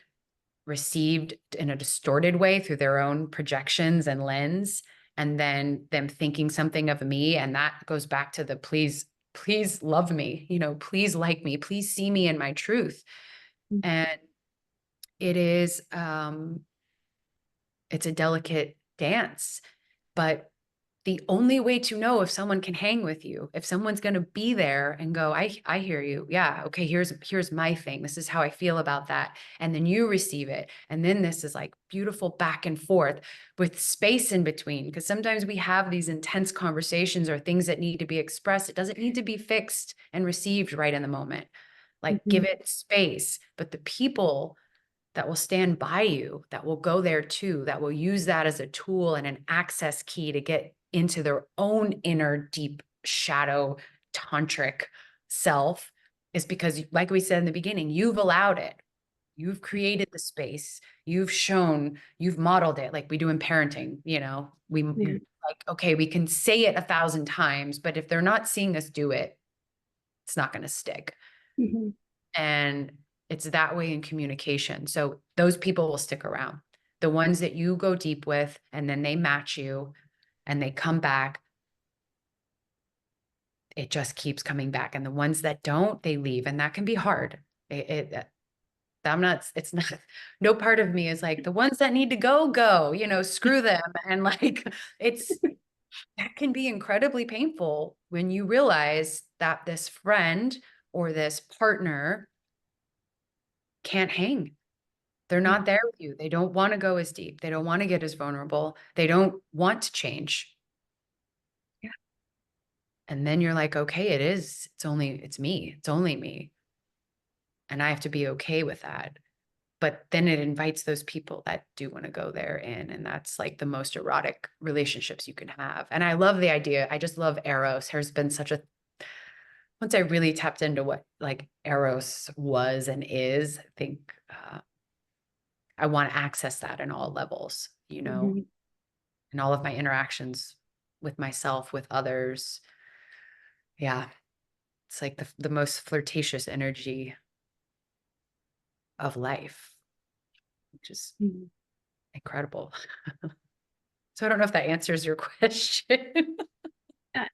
received in a distorted way through their own projections and lens, and then them thinking something of me. And that goes back to the please love me, please like me, please see me in my truth. Mm-hmm. And it is, It's a delicate dance, but the only way to know if someone can hang with you, if someone's going to be there and go, I hear you. Yeah. Okay. Here's my thing. This is how I feel about that. And then you receive it. And then this is like beautiful back and forth with space in between. Because sometimes we have these intense conversations or things that need to be expressed. It doesn't need to be fixed and received right in the moment. Like give it space, but the people that will stand by you, that will go there too, that will use that as a tool and an access key to get into their own inner deep shadow tantric self, is because, like we said in the beginning, you've allowed it. You've created the space. You've shown, you've modeled it, like we do in parenting. Like, okay, we can say it 1,000 times, but if they're not seeing us do it, it's not going to stick. And it's that way in communication. So those people will stick around. The ones that you go deep with, and then they match you and they come back, it just keeps coming back. And the ones that don't, they leave. And that can be hard. It's not, no part of me is like, the ones that need to go, screw them. And like, that can be incredibly painful when you realize that this friend or this partner can't hang. They're not there with you. They don't want to go as deep. They don't want to get as vulnerable. They don't want to change. Yeah. And then you're like, okay, it's me. It's only me. And I have to be okay with that. But then it invites those people that do want to go there in. And that's like the most erotic relationships you can have. And I love the idea. I just love Eros. There's been once I really tapped into what like Eros was and is, I think I want to access that in all levels, in all of my interactions with myself, with others. Yeah. It's like the most flirtatious energy of life, which is incredible. So I don't know if that answers your question.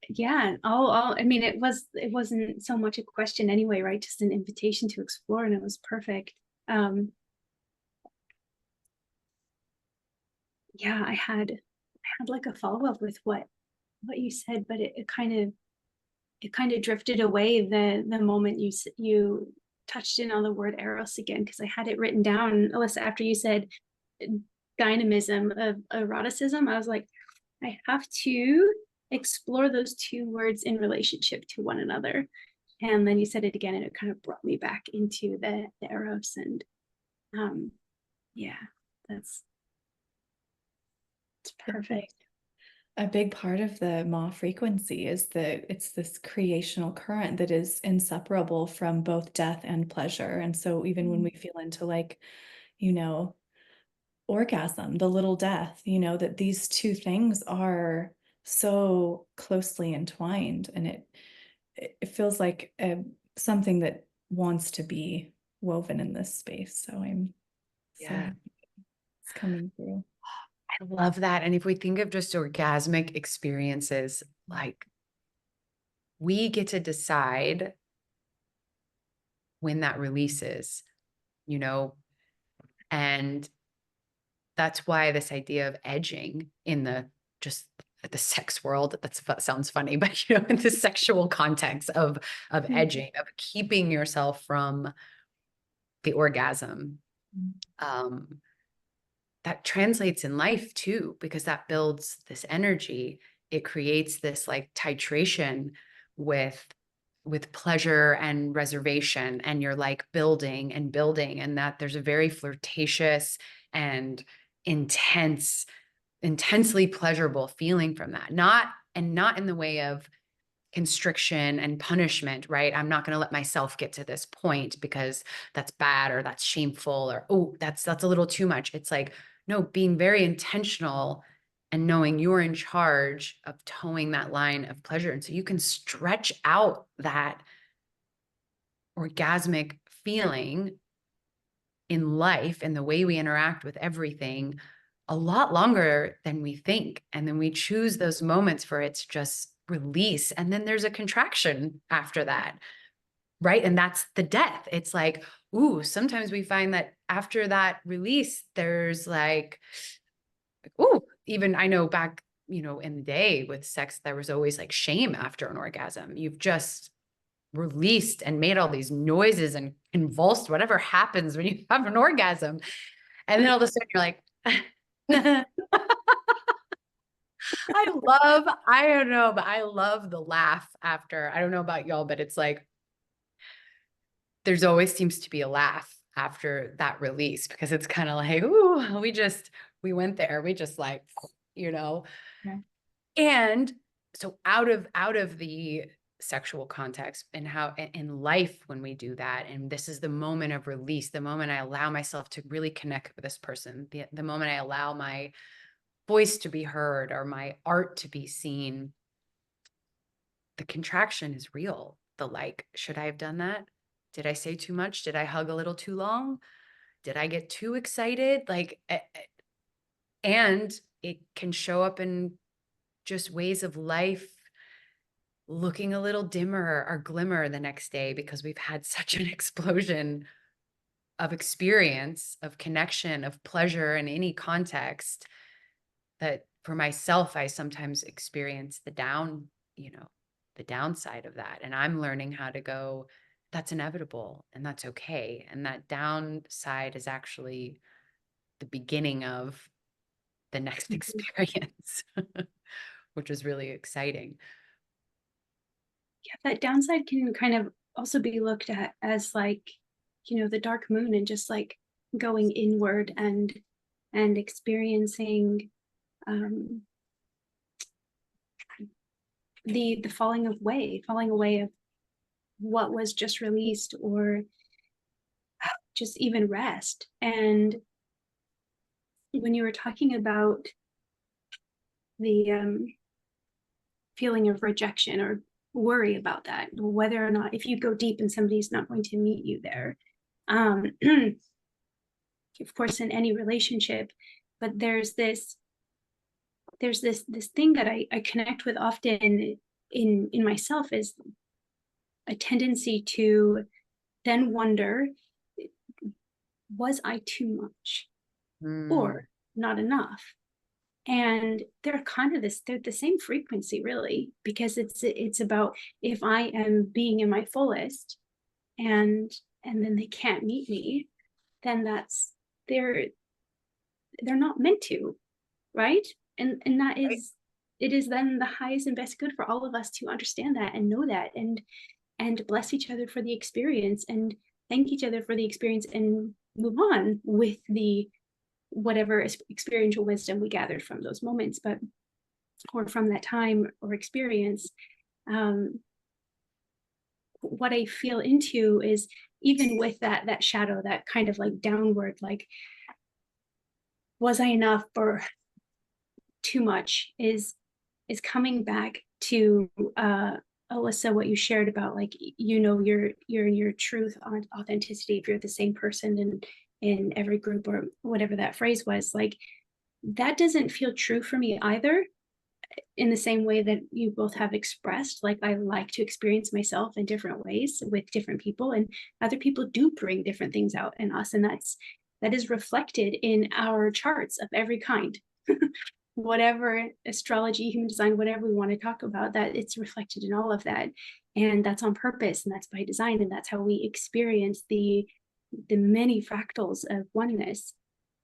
Yeah. I mean, it wasn't so much a question anyway, right? Just an invitation to explore, and it was perfect. Yeah, I had like a follow-up with what you said, but it kind of drifted away the moment you touched in on the word Eros again, because I had it written down, Alyssa, after you said dynamism of eroticism. I was like, I have to explore those two words in relationship to one another. And then you said it again, and it kind of brought me back into the Eros. And yeah, it's perfect. A big part of the Ma frequency is it's this creational current that is inseparable from both death and pleasure. And so even when we feel into like, orgasm, the little death, that these two things are so closely entwined, and it feels like something that wants to be woven in this space. So I'm so happy it's coming through. I love that. And if we think of just orgasmic experiences, like we get to decide when that releases, and that's why this idea of edging in the sex world, that sounds funny, but in the sexual context of edging, of keeping yourself from the orgasm, that translates in life too, because that builds this energy. It creates this like titration with pleasure and reservation, and you're like building and building, and that there's a very flirtatious and intensely pleasurable feeling from that. Not in the way of constriction and punishment, right? I'm not going to let myself get to this point because that's bad or that's shameful or, oh, that's a little too much. It's like, no, being very intentional and knowing you're in charge of towing that line of pleasure. And so you can stretch out that orgasmic feeling in life and the way we interact with everything a lot longer than we think. And then we choose those moments for it to just release. And then there's a contraction after that, right? And that's the death. It's like, ooh, sometimes we find that after that release, there's like like, oh, even I know back, in the day with sex, there was always like shame after an orgasm. You've just released and made all these noises and convulsed, whatever happens when you have an orgasm. And then all of a sudden you're like, I don't know, but I love the laugh after. I don't know about y'all, but it's like, there's always seems to be a laugh after that release, because it's kind of like, ooh, we went there. We just like, Yeah. And so out of the sexual context and how in life, when we do that, and this is the moment of release, the moment I allow myself to really connect with this person, the moment I allow my voice to be heard or my art to be seen, the contraction is real. The like, should I have done that? Did I say too much? Did I hug a little too long? Did I get too excited? Like, and it can show up in just ways of life looking a little dimmer or glimmer the next day, because we've had such an explosion of experience, of connection, of pleasure in any context, that for myself, I sometimes experience the downside of that. And I'm learning how to go, that's inevitable and that's okay. And that downside is actually the beginning of the next experience, which is really exciting. Yeah, that downside can kind of also be looked at as like, the dark moon, and just like going inward and experiencing the falling away of what was just released, or just even rest. And when you were talking about the feeling of rejection or worry about that, whether or not, if you go deep and somebody's not going to meet you there, of course in any relationship, but there's this thing that I connect with often in myself, is a tendency to then wonder, was I too much or not enough? And they're the same frequency, really, because it's about, if I am being in my fullest and then they can't meet me, then they're not meant to, right? And that is, it is then the highest and best good for all of us to understand that and know that, and bless each other for the experience, and thank each other for the experience, and move on with the whatever experiential wisdom we gathered from those moments, or from that time or experience. What I feel into is, even with that shadow, that kind of like downward, like, was I enough or too much, is coming back to Alyssa, what you shared about, like, you're in your truth, authenticity, if you're the same person in every group, or whatever that phrase was. Like, that doesn't feel true for me either, in the same way that you both have expressed. Like, I like to experience myself in different ways with different people, and other people do bring different things out in us, and that is reflected in our charts of every kind. Whatever astrology, human design, whatever we want to talk about, that it's reflected in all of that, and that's on purpose, and that's by design, and that's how we experience the many fractals of oneness.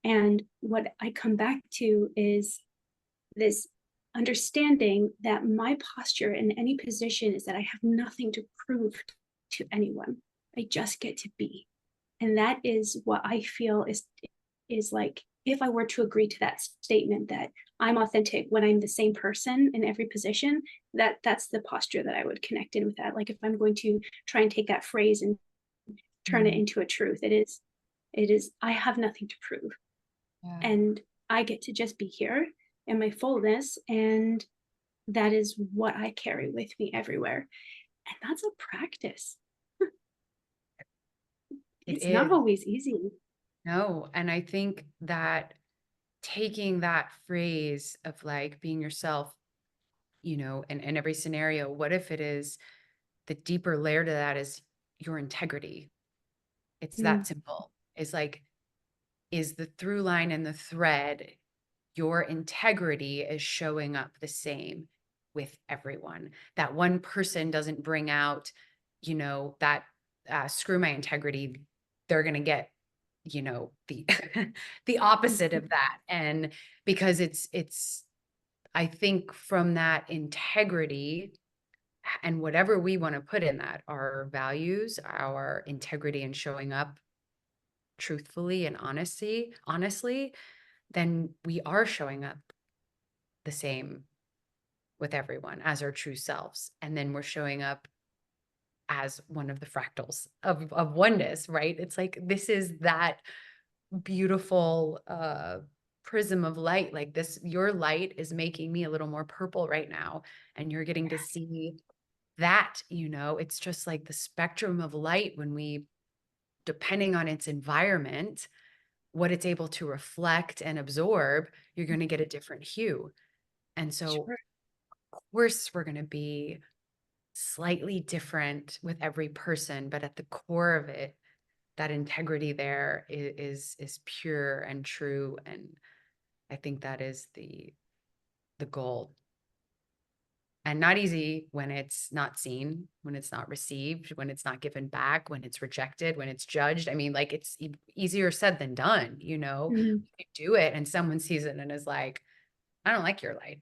And what I come back to is this understanding that my posture in any position is that I have nothing to prove to anyone. I just get to be. And that is what I feel is like, if I were to agree to that statement, that I'm authentic when I'm the same person in every position, that's the posture that I would connect in with that. Like, if I'm going to try and take that phrase and turn it into a truth, it is I have nothing to prove. Yeah. And I get to just be here in my fullness, and that is what I carry with me everywhere. And that's a practice. It's not always easy. No. And I think that taking that phrase of like being yourself, in every scenario, what if it is the deeper layer to that is your integrity? It's that simple. It's like, is the through line and the thread your integrity is showing up the same with everyone. That one person doesn't bring out, that screw my integrity. They're going to get, the the opposite of that. And because it's I think from that integrity and whatever we want to put in that, our values, our integrity and showing up truthfully and honestly, then we are showing up the same with everyone as our true selves. And then we're showing up as one of the fractals of oneness, right? It's like, this is that beautiful prism of light. Like this, your light is making me a little more purple right now. And you're getting to see that, it's just like the spectrum of light when we, depending on its environment, what it's able to reflect and absorb, you're going to get a different hue. And so, Sure. of course, we're going to be slightly different with every person, but at the core of it, that integrity there is pure and true. And I think that is the goal. And not easy when it's not seen, when it's not received, when it's not given back, when it's rejected, when it's judged. I mean, like, it's easier said than done, Mhm. You do it and someone sees it and is like, I don't like your light.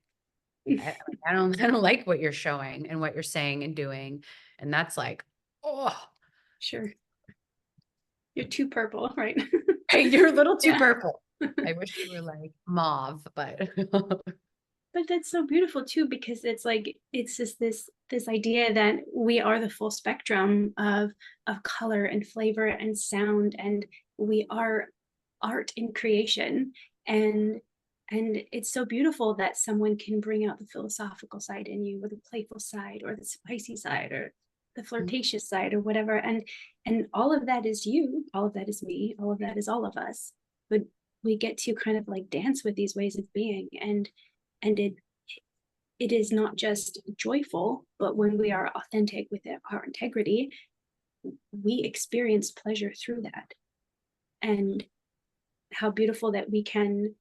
I don't like what you're showing and what you're saying and doing. And that's like, oh, Sure. You're too purple, right? hey, you're a little too Yeah. purple. I wish you were like mauve, but But that's so beautiful too, because it's like, it's just this idea that we are the full spectrum of color and flavor and sound, and we are art in creation. And it's so beautiful that someone can bring out the philosophical side in you, or the playful side, or the spicy side, or the flirtatious side, or whatever. And all of that is you, all of that is me, all of that is all of us. But we get to kind of like dance with these ways of being. And it is not just joyful, but when we are authentic with our integrity, we experience pleasure through that. And how beautiful that we can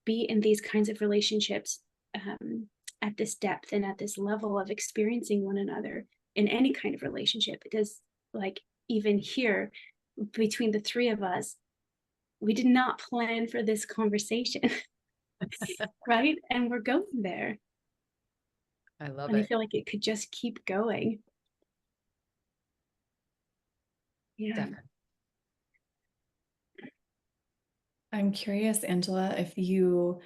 be in these kinds of relationships, at this depth and at this level of experiencing one another in any kind of relationship. Because, like, even here between the three of us, we did not plan for this conversation. Right? And we're going there. I love And I it. feel like it could just keep going. Yeah. Definitely. I'm curious, Angela, if you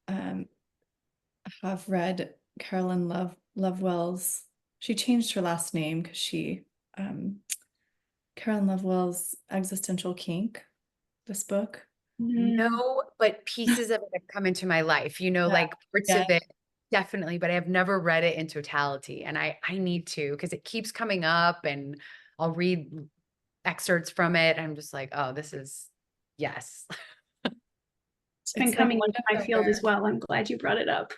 have read Carolyn Lovewell's, she changed her last name because Carolyn Lovewell's Existential Kink, this book. No, but pieces of it have come into my life, like parts Yeah. of it, definitely, but I have never read it in totality. And I need to, because it keeps coming up and I'll read excerpts from it. I'm just like, oh, this is, yes. It's been It's like coming one into of my the field as rare- well. I'm glad you brought it up.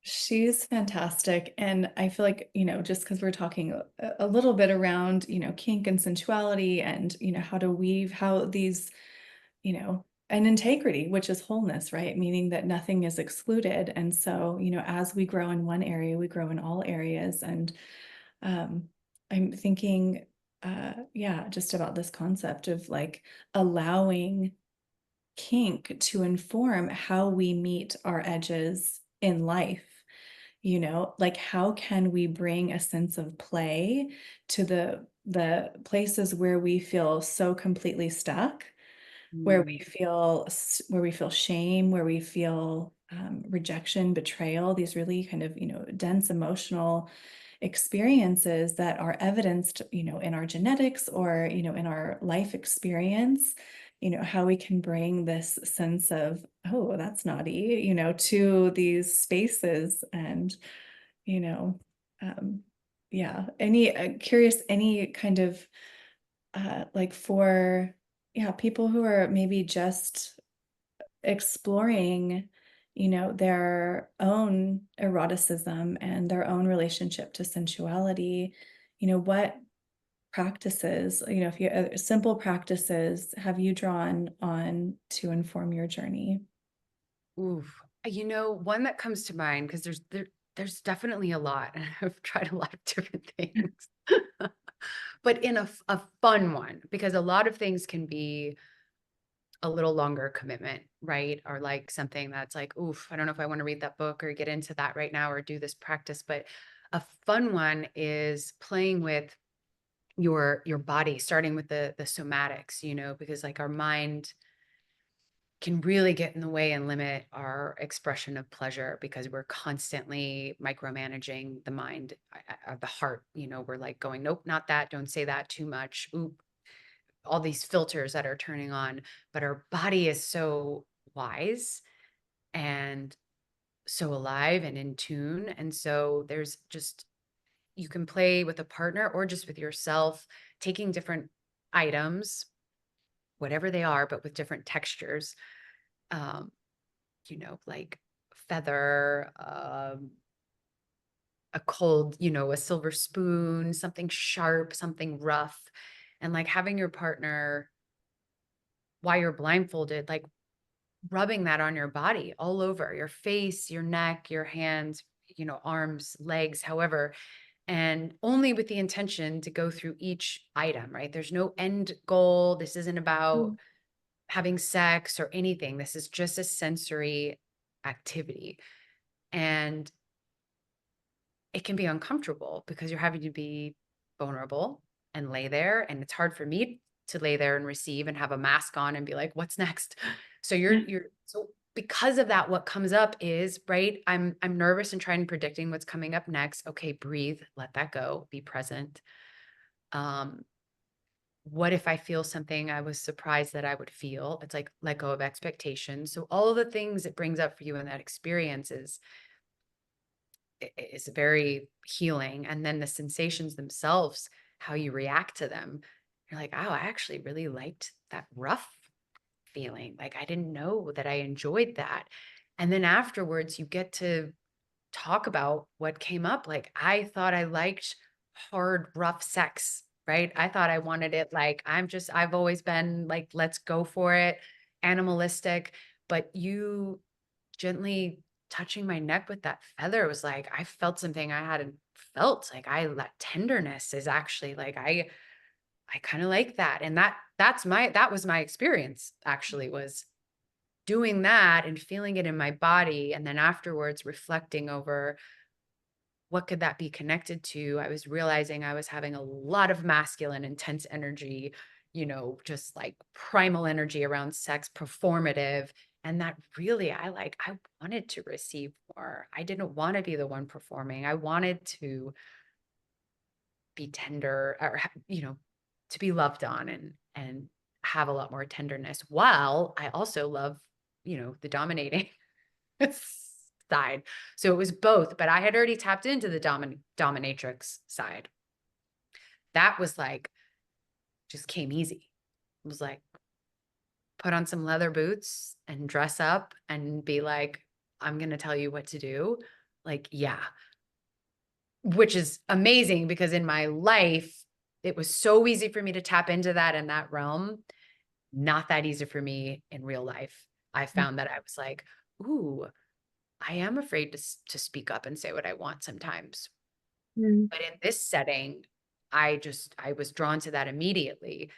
She's fantastic. And I feel like, just because we're talking a little bit around, kink and sensuality and, how to weave, how these, and integrity, which is wholeness, right? Meaning that nothing is excluded. And so, as we grow in one area, we grow in all areas. And I'm thinking, just about this concept of like allowing kink to inform how we meet our edges in life. Like how can we bring a sense of play to the places where we feel so completely stuck, where we feel shame, where we feel rejection, betrayal, these really kind of dense emotional experiences that are evidenced in our genetics or in our life experience, how we can bring this sense of, oh, that's naughty, to these spaces. And curious, any kind of like for people who are maybe just exploring their own eroticism and their own relationship to sensuality, what practices, if you simple practices have you drawn on to inform your journey? Ooh, one that comes to mind, because there's definitely a lot, and I've tried a lot of different things, but in a fun one, because a lot of things can be a little longer commitment, right? Or like something that's like, oof, I don't know if I want to read that book or get into that right now or do this practice. But a fun one is playing with your body, starting with the somatics, because like our mind can really get in the way and limit our expression of pleasure because we're constantly micromanaging the mind, the heart. We're like going, nope, not that, don't say that too much, oop, all these filters that are turning on. But our body is so wise and so alive and in tune. And so you can play with a partner or just with yourself, taking different items, whatever they are, but with different textures, um, like feather, a silver spoon, something sharp, something rough, and like having your partner, while you're blindfolded, like rubbing that on your body, all over your face, your neck, your hands, arms, legs, however, and only with the intention to go through each item, right? There's no end goal. This isn't about having sex or anything. This is just a sensory activity. And it can be uncomfortable because you're having to be vulnerable and lay there. And it's hard for me to lay there and receive and have a mask on and be like, what's next? So so because of that, what comes up is, right, I'm nervous and trying predicting what's coming up next. Okay, breathe, let that go, be present. What if I feel something I was surprised that I would feel? It's like let go of expectations. So all of the things it brings up for you in that experience is very healing. And then the sensations themselves, how you react to them, you're like, oh, I actually really liked that rough feeling. Like I didn't know that I enjoyed that. And then afterwards you get to talk about what came up. Like I thought I liked hard, rough sex, right? I thought I wanted it like I've always been like, let's go for it, animalistic. But you gently touching my neck with that feather was like, I felt something I hadn't felt. Like that tenderness is actually like, I kind of like that. And that was my experience actually, was doing that and feeling it in my body. And then afterwards reflecting over what could that be connected to. I was realizing I was having a lot of masculine, intense energy, just like primal energy around sex, performative. And that really, I wanted to receive more. I didn't want to be the one performing. I wanted to be tender, or, to be loved on and have a lot more tenderness, while I also love, the dominating side. So it was both, but I had already tapped into the dominatrix side. That was like, just came easy. It was like, put on some leather boots and dress up and be like, I'm going to tell you what to do. Like, yeah, which is amazing because in my life, it was so easy for me to tap into that in that realm. Not that easy for me in real life. I found that I was like, ooh, I am afraid to speak up and say what I want sometimes. But in this setting, I was drawn to that immediately.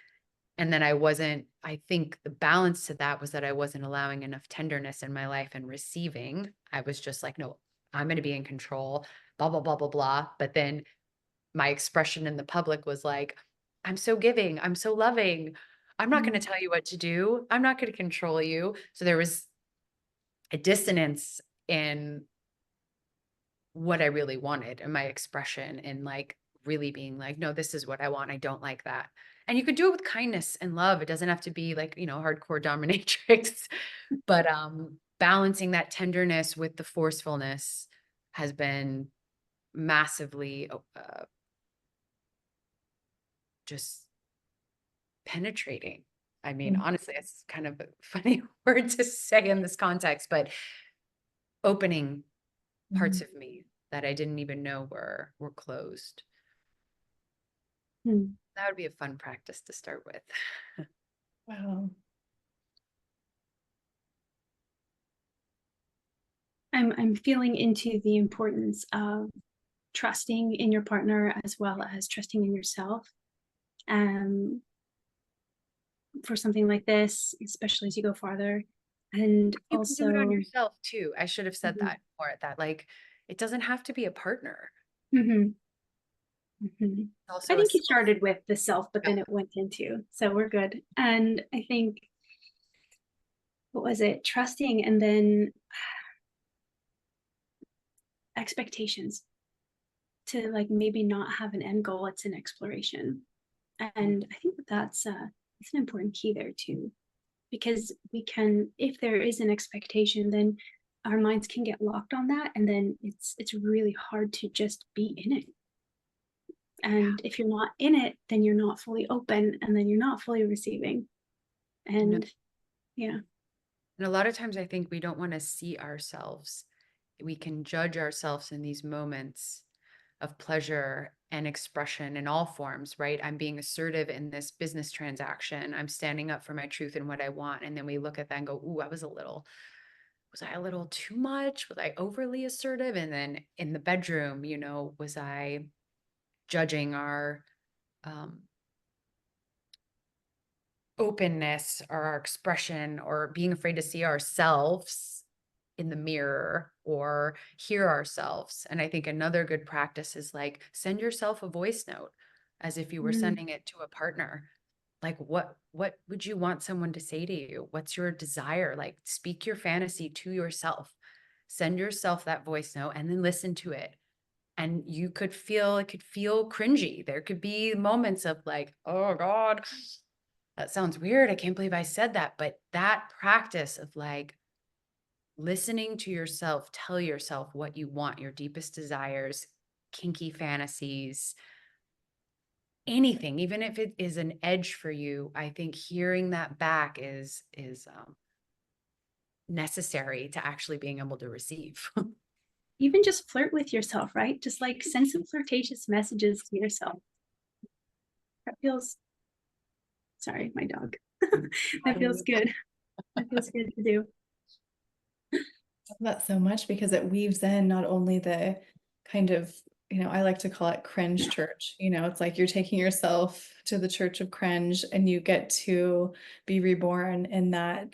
And then I think the balance to that was that I wasn't allowing enough tenderness in my life and receiving. I was just like, no, I'm going to be in control, blah, blah, blah, blah, blah. But then my expression in the public was like, I'm so giving, I'm so loving. I'm not going to tell you what to do. I'm not going to control you. So there was a dissonance in what I really wanted and my expression, and like really being like, no, this is what I want. I don't like that. And you could do it with kindness and love. It doesn't have to be like, hardcore dominatrix, but balancing that tenderness with the forcefulness has been massively just penetrating. I mean, honestly, it's kind of a funny word to say in this context, but opening parts of me that I didn't even know were closed. That would be a fun practice to start with. Wow. I'm feeling into the importance of trusting in your partner as well as trusting in yourself. For something like this, especially as you go farther. And You can also, do it on yourself too. I should have said Mhm. that more at that. Like, it doesn't have to be a partner. Mhm, mhm. It's I also a think you self. started with the self, but then it went into, so we're good. And I think, what was it? Trusting, and then expectations to like maybe not have an end goal. It's an exploration. And I think that that's an important key there too, because we can, if there is an expectation, then our minds can get locked on that, and then it's really hard to just be in it. And if you're not in it, then you're not fully open, and then you're not fully receiving. No. And yeah. And a lot of times I think we don't want to see ourselves. We can judge ourselves in these moments of pleasure and expression in all forms, right? I'm being assertive in this business transaction. I'm standing up for my truth and what I want. And then we look at that and go, ooh, was I a little too much? Was I overly assertive? And then in the bedroom, was I judging our openness or our expression, or being afraid to see ourselves in the mirror or hear ourselves? And I think another good practice is like, send yourself a voice note as if you were sending it to a partner. Like, what would you want someone to say to you? What's your desire? Like, speak your fantasy to yourself. Send yourself that voice note and then listen to it. And it could feel cringy. There could be moments of like, oh God, that sounds weird. I can't believe I said that. But that practice of like listening to yourself, tell yourself what you want, your deepest desires, kinky fantasies, anything, even if it is an edge for you, I think hearing that back is necessary to actually being able to receive. Even just flirt with yourself, right? Just like send some flirtatious messages to yourself. That feels, sorry, my dog. That feels good. That feels good to do. Love that so much because it weaves in not only the kind of, I like to call it cringe church. It's like you're taking yourself to the church of cringe and you get to be reborn in that.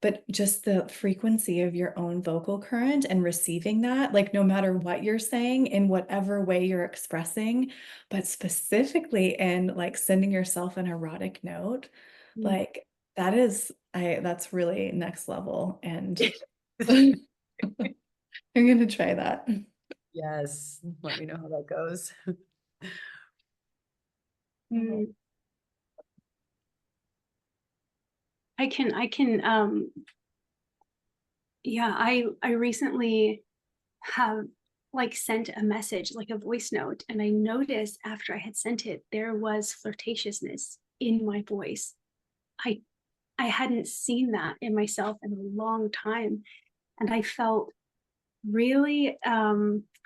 But just the frequency of your own vocal current and receiving that, like no matter what you're saying, in whatever way you're expressing, but specifically in like sending yourself an erotic note, like that's really next level. And I'm gonna try that. Yes. Let me know how that goes. Mm. I can yeah, I recently have like sent a message, like a voice note, and I noticed after I had sent it, there was flirtatiousness in my voice. I I hadn't seen that in myself in a long time, and I felt really I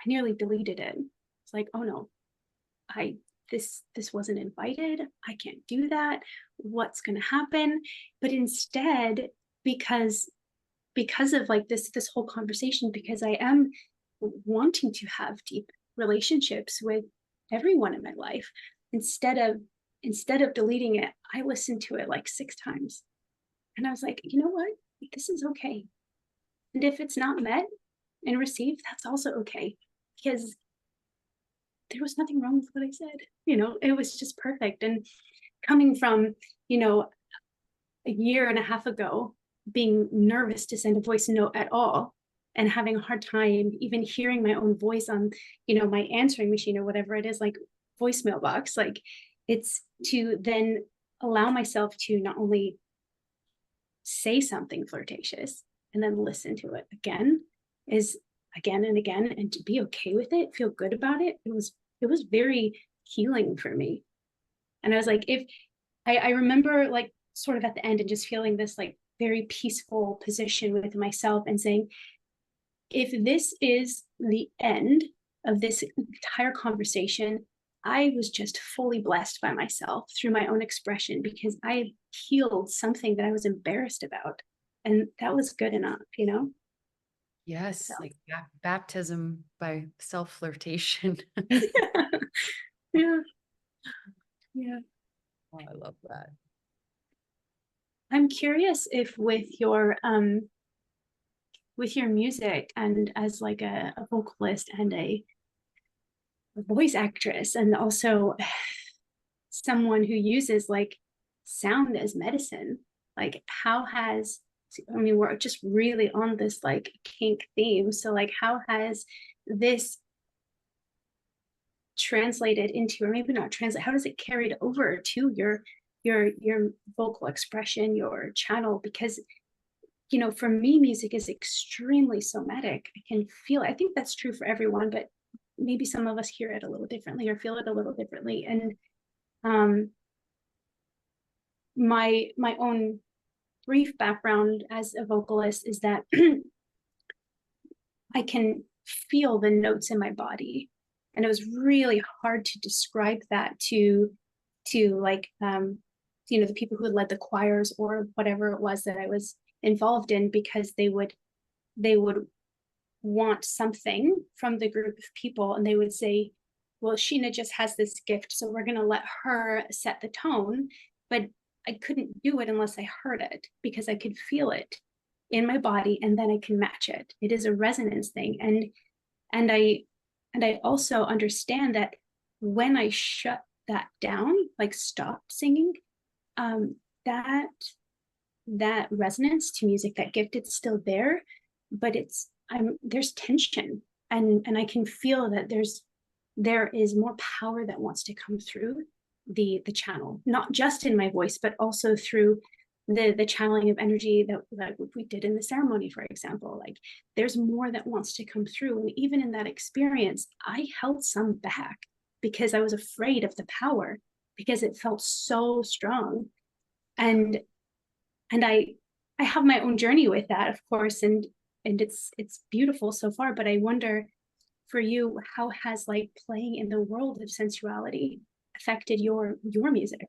nearly deleted it. It's like, oh no, I this wasn't invited. I can't do that. What's going to happen? But instead, because of like this whole conversation, because I am wanting to have deep relationships with everyone in my life, instead of deleting it, I listened to it like 6 times, and I was like, you know what, this is okay. And if it's not met and received, that's also okay, because there was nothing wrong with what I said. It was just perfect. And coming from, a year and a half ago, being nervous to send a voice note at all, and having a hard time even hearing my own voice on, my answering machine or whatever it is, like voicemail box, like it's to then allow myself to not only say something flirtatious and then listen to it again and again, and to be okay with it, feel good about it. It was very healing for me. And I was like, if I remember like sort of at the end and just feeling this like very peaceful position with myself and saying, if this is the end of this entire conversation, I was just fully blessed by myself through my own expression, because I healed something that I was embarrassed about. And that was good enough. Yes, So like baptism by self-flirtation. yeah, yeah. Oh, I love that. I'm curious if with your music and as like a vocalist and a voice actress, and also someone who uses like sound as medicine, like how has, I mean, we're just really on this like kink theme, so like how has this translated into, or maybe not translate, how does it carried over to your vocal expression, your channel? Because for me, music is extremely somatic. I can feel it. I think that's true for everyone, but maybe some of us hear it a little differently or feel it a little differently. And um, my own brief background as a vocalist is that I can feel the notes in my body, and it was really hard to describe that to like the people who had led the choirs or whatever it was that I was involved in, because they would want something from the group of people, and they would say, well, Sheena just has this gift, so we're going to let her set the tone. But I couldn't do it unless I heard it, because I could feel it in my body, and then I can match it. It is a resonance thing. And I also understand that when I shut that down, like stopped singing, um that that resonance to music, that gift, it's still there, but there's tension, and I can feel that there is more power that wants to come through the channel, not just in my voice, but also through the channeling of energy that we did in the ceremony, for example. Like there's more that wants to come through. And even in that experience, I held some back because I was afraid of the power, because it felt so strong. And and I have my own journey with that, of course, and it's beautiful so far. But I wonder, for you, how has like playing in the world of sensuality affected your music?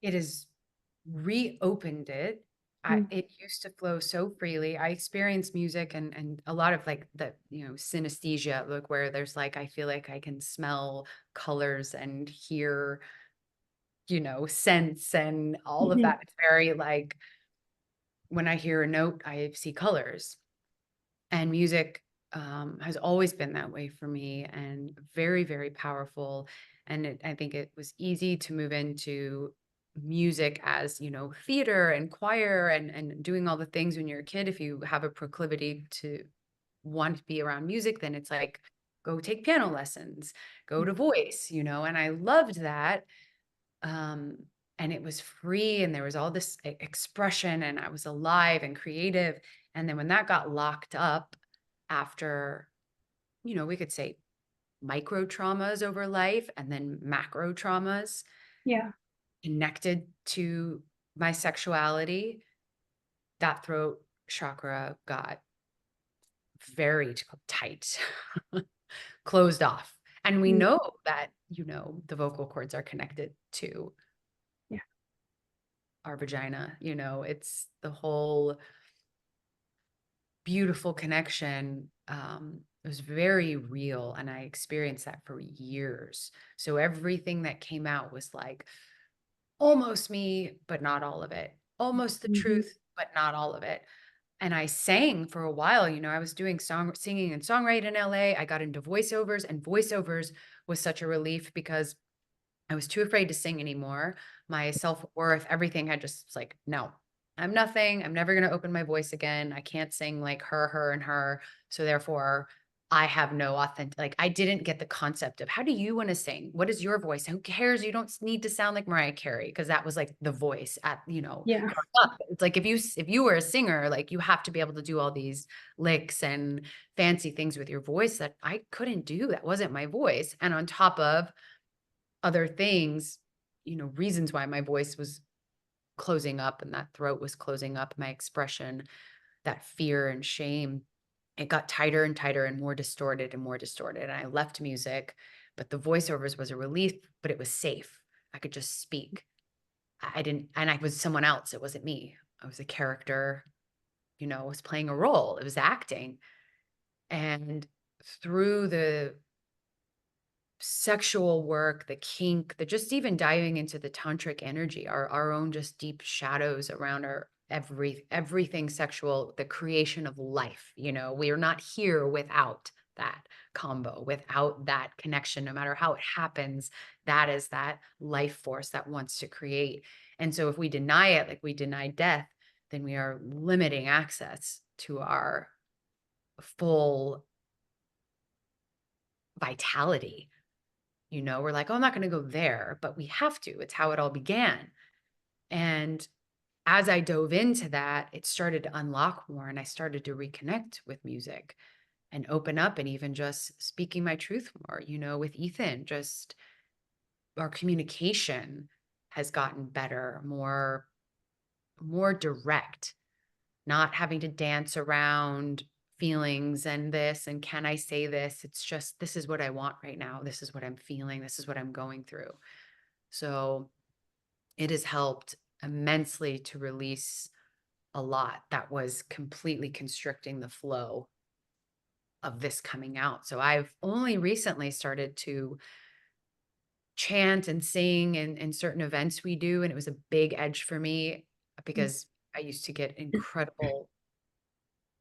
It has reopened it. Mm. It used to flow so freely. I experienced music and a lot of like the, synesthesia, like where there's like, I feel like I can smell colors and hear, scents and all of Mhm. that. It's very like when I hear a note, I see colors. And music has always been that way for me, and very, very powerful. And I think it was easy to move into music as, theater and choir and doing all the things when you're a kid. If you have a proclivity to want to be around music, then it's like, go take piano lessons, go to voice, and I loved that. Um, and it was free, and there was all this expression, and I was alive and creative. And then when that got locked up after, we could say micro traumas over life and then macro traumas Yeah. connected to my sexuality, that throat chakra got very tight, closed off. And we Mm. know that, the vocal cords are connected to Yeah. our vagina. It's the whole beautiful connection. It was very real, and I experienced that for years. So everything that came out was like almost me, but not all of it. Almost the Mhm. truth, but not all of it. And I sang for a while. I was doing singing and songwriting in LA. I got into voiceovers, and voiceovers was such a relief because I was too afraid to sing anymore. My self-worth, everything had just like, no, I'm nothing. I'm never going to open my voice again. I can't sing like her, and her. So therefore, I have no authentic, like, I didn't get the concept of how do you want to sing? What is your voice? Who cares? You don't need to sound like Mariah Carey, because that was like the voice at, Yeah. growing up. It's like if you were a singer, like you have to be able to do all these licks and fancy things with your voice that I couldn't do. That wasn't my voice. And on top of other things, reasons why my voice was closing up and that throat was closing up, my expression, that fear and shame, it got tighter and tighter and more distorted and more distorted. And I left music, but the voiceovers was a relief, but it was safe. I could just speak. I didn't, and I was someone else. It wasn't me. I was a character was playing a role. It was acting. And through the sexual work, the kink, the just even diving into the tantric energy, our own just deep shadows around our everything sexual, the creation of life. We are not here without that combo, without that connection. No matter how it happens, that is that life force that wants to create. And so if we deny it, like we deny death, then we are limiting access to our full vitality. We're like, oh, I'm not going to go there, but we have to. It's how it all began. And as I dove into that, it started to unlock more, and I started to reconnect with music and open up, and even just speaking my truth more, with Ethan. Just our communication has gotten better, more direct, not having to dance around feelings and this, and can I say this? It's just, this is what I want right now. This is what I'm feeling. This is what I'm going through. So it has helped immensely to release a lot that was completely constricting the flow of this coming out. So I've only recently started to chant and sing in certain events we do. And it was a big edge for me because I used to get incredible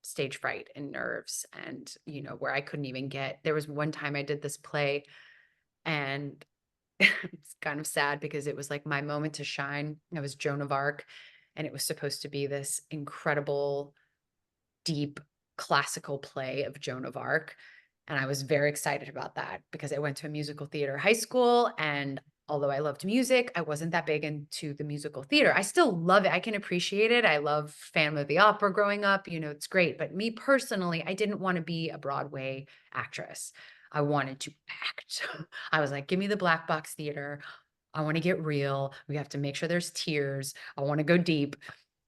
stage fright and nerves, and where I couldn't even there was one time I did this play, and it's kind of sad because it was like my moment to shine. I was Joan of Arc, and it was supposed to be this incredible, deep classical play of Joan of Arc. And I was very excited about that because I went to a musical theater high school, and although I loved music, I wasn't that big into the musical theater. I still love it. I can appreciate it. I love Phantom of the Opera growing up. It's great. But me personally, I didn't want to be a Broadway actress. I wanted to act. I was like, give me the black box theater. I want to get real. We have to make sure there's tears. I want to go deep.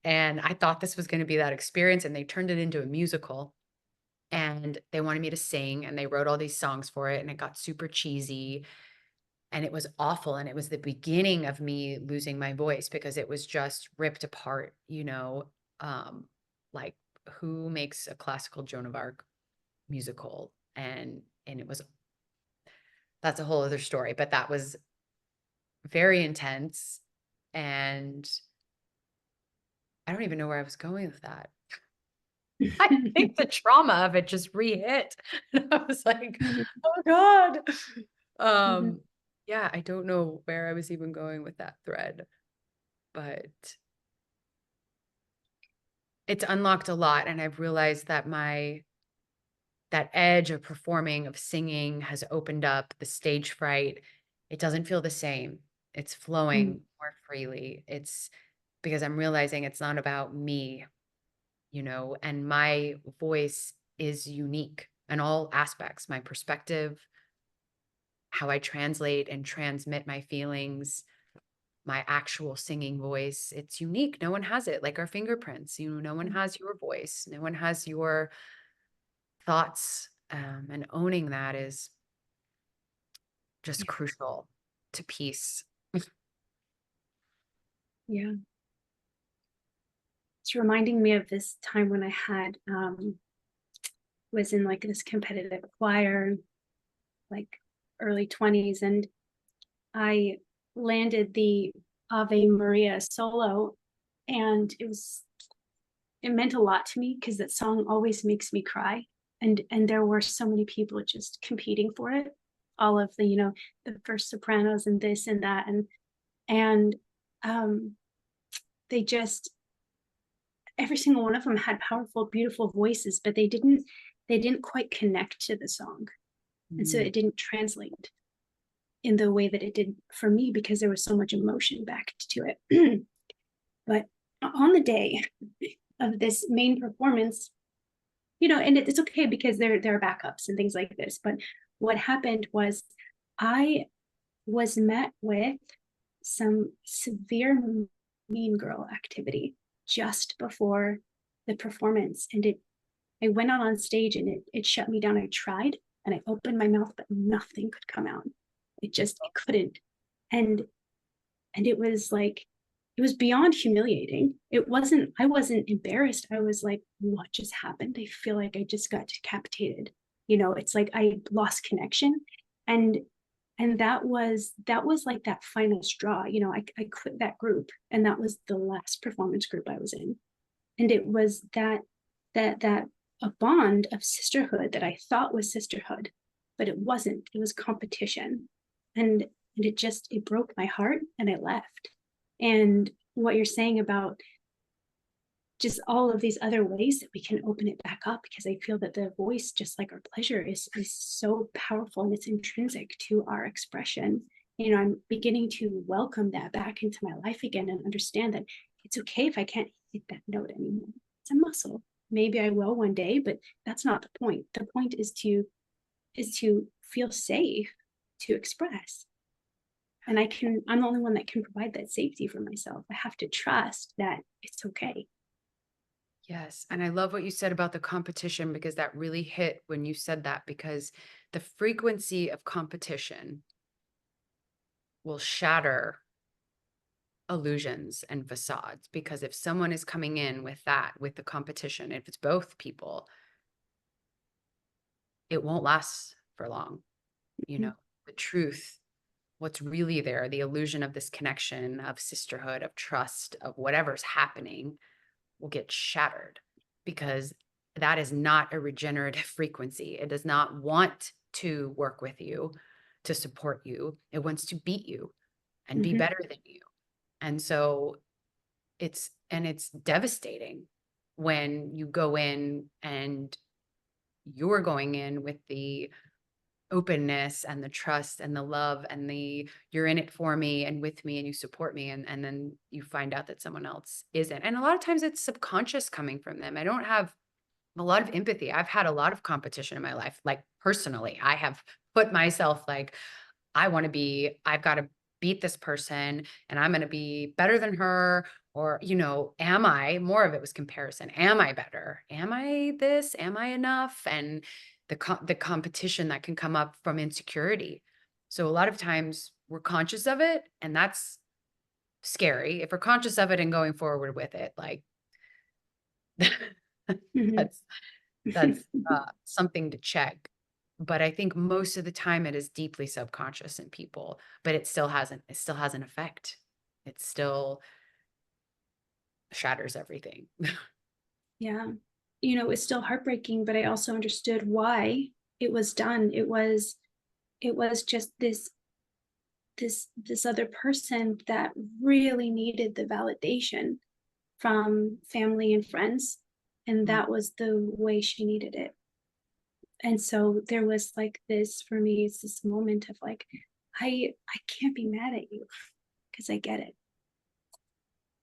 And I thought this was going to be that experience. And they turned it into a musical. And they wanted me to sing, and they wrote all these songs for it. And it got super cheesy. And it was awful. And it was the beginning of me losing my voice because it was just ripped apart, like who makes a classical Joan of Arc musical? And that's a whole other story, but that was very intense. And I don't even know where I was going with that. I think the trauma of it just re-hit. And I was like, oh God. Yeah, I don't know where I was even going with that thread, but it's unlocked a lot. And I've realized that that edge of performing, of singing, has opened up. The stage fright, it doesn't feel the same. It's flowing more freely. It's because I'm realizing it's not about me, and my voice is unique in all aspects, my perspective, how I translate and transmit my feelings, my actual singing voice. It's unique. No one has it, like our fingerprints. No one has your voice. No one has your thoughts. And owning that is just crucial to peace. Yeah. It's reminding me of this time when I had was in like this competitive choir, like early 20s, and I landed the Ave Maria solo, and it meant a lot to me because that song always makes me cry, and there were so many people just competing for it, all of the the first sopranos and this and that, and they just, every single one of them had powerful, beautiful voices, but they didn't quite connect to the song. And so it didn't translate in the way that it did for me because there was so much emotion backed to it. But on the day of this main performance, and it's okay because there are backups and things like this. But what happened was I was met with some severe mean girl activity just before the performance. And I went out on stage and it shut me down. I tried and I opened my mouth, but nothing could come out. It couldn't. And it was like, was beyond humiliating. I wasn't embarrassed. I was like, what just happened? I feel like I just got decapitated. It's like I lost connection. And that was like that final straw. I quit that group, and that was the last performance group I was in. And it was that a bond of sisterhood that I thought was sisterhood, but it wasn't. It was competition. And it broke my heart, and I left. And what you're saying about just all of these other ways that we can open it back up, because I feel that the voice, just like our pleasure, is so powerful, and it's intrinsic to our expression. I'm beginning to welcome that back into my life again, and understand that it's okay if I can't hit that note anymore. It's a muscle. Maybe I will one day, but that's not the point. The point is to feel safe to express. And I'm the only one that can provide that safety for myself. I have to trust that it's okay. Yes. And I love what you said about the competition, because that really hit when you said that, because the frequency of competition will shatter illusions and facades. Because if someone is coming in with the competition, if it's both people, it won't last for long. The truth, what's really there, the illusion of this connection, of sisterhood, of trust, of whatever's happening, will get shattered, because that is not a regenerative frequency. It does not want to work with you, to support you. It wants to beat you and be better than you. And so it's devastating when you go in and you're going in with the openness and the trust and the love and you're in it for me and with me and you support me, and then you find out that someone else isn't. And a lot of times it's subconscious coming from them. I don't have a lot of empathy. I've had a lot of competition in my life. Like personally, I have put myself like, I've got to beat this person, and I'm going to be better than her. Or, am I, more of it was comparison. Am I better? Am I this? Am I enough? And the competition that can come up from insecurity. So a lot of times we're conscious of it, and that's scary. If we're conscious of it and going forward with it, like that's something to check. But I think most of the time it is deeply subconscious in people, but it still has an effect. It still shatters everything. Yeah. It's still heartbreaking, but I also understood why it was done. It was just this other person that really needed the validation from family and friends. And that was the way she needed it. And so there was like this, for me, it's this moment of like, I can't be mad at you because I get it.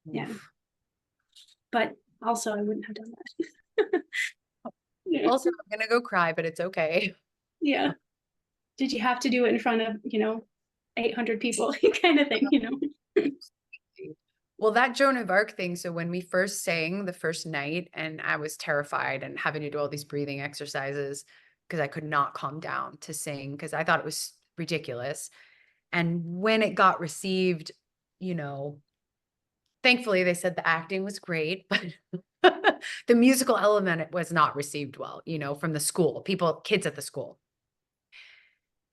Yeah. But also I wouldn't have done that. Yeah. Also, I'm going to go cry, but it's okay. Yeah. Did you have to do it in front of, 800 people kind of thing, Well, that Joan of Arc thing. So when we first sang the first night, and I was terrified and having to do all these breathing exercises because I could not calm down to sing, because I thought it was ridiculous. And when it got received, thankfully they said the acting was great, but the musical element, it was not received well, from the school, kids at the school.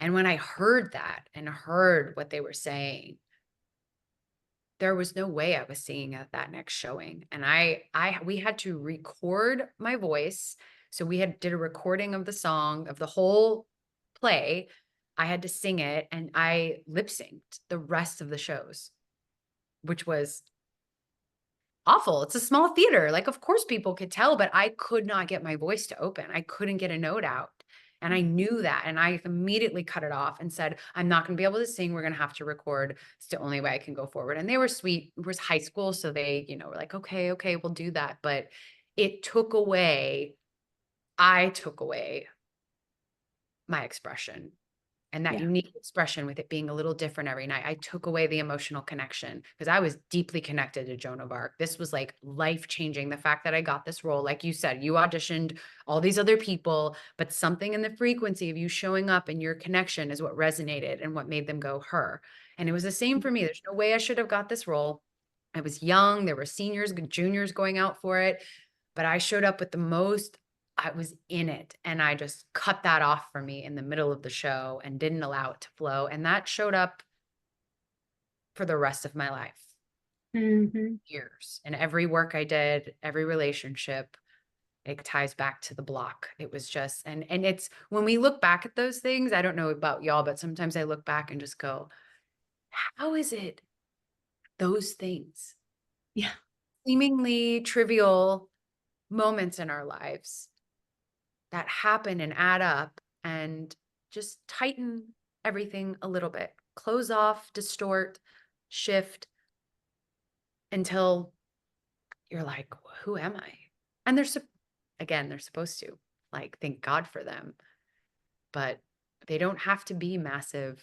And when I heard that and heard what they were saying, there was no way I was singing at that next showing. And we had to record my voice. So we did a recording of the song, of the whole play. I had to sing it, and I lip synced the rest of the shows, which was awful. It's a small theater. Like, of course people could tell, but I could not get my voice to open. I couldn't get a note out. And I knew that. And I immediately cut it off and said, I'm not going to be able to sing. We're going to have to record. It's the only way I can go forward. And they were sweet. It was high school. So they, were like, okay, we'll do that. But I took away my expression. And that unique expression, with it being a little different every night, I took away the emotional connection, because I was deeply connected to Joan of Arc. This was like life-changing. The fact that I got this role, like you said, you auditioned all these other people, but something in the frequency of you showing up and your connection is what resonated and what made them go her. And it was the same for me. There's no way I should have got this role. I was young. There were seniors, juniors going out for it, but I showed up with the most. I was in it, and I just cut that off for me in the middle of the show and didn't allow it to flow. And that showed up for the rest of my life, years. And every work I did, every relationship, it ties back to the block. It was just, and it's, when we look back at those things, I don't know about y'all, but sometimes I look back and just go, how is it those things? Yeah. Seemingly trivial moments in our lives that happen and add up and just tighten everything a little bit, close off, distort, shift until you're like, who am I? And they're supposed to, like, thank God for them, but they don't have to be massive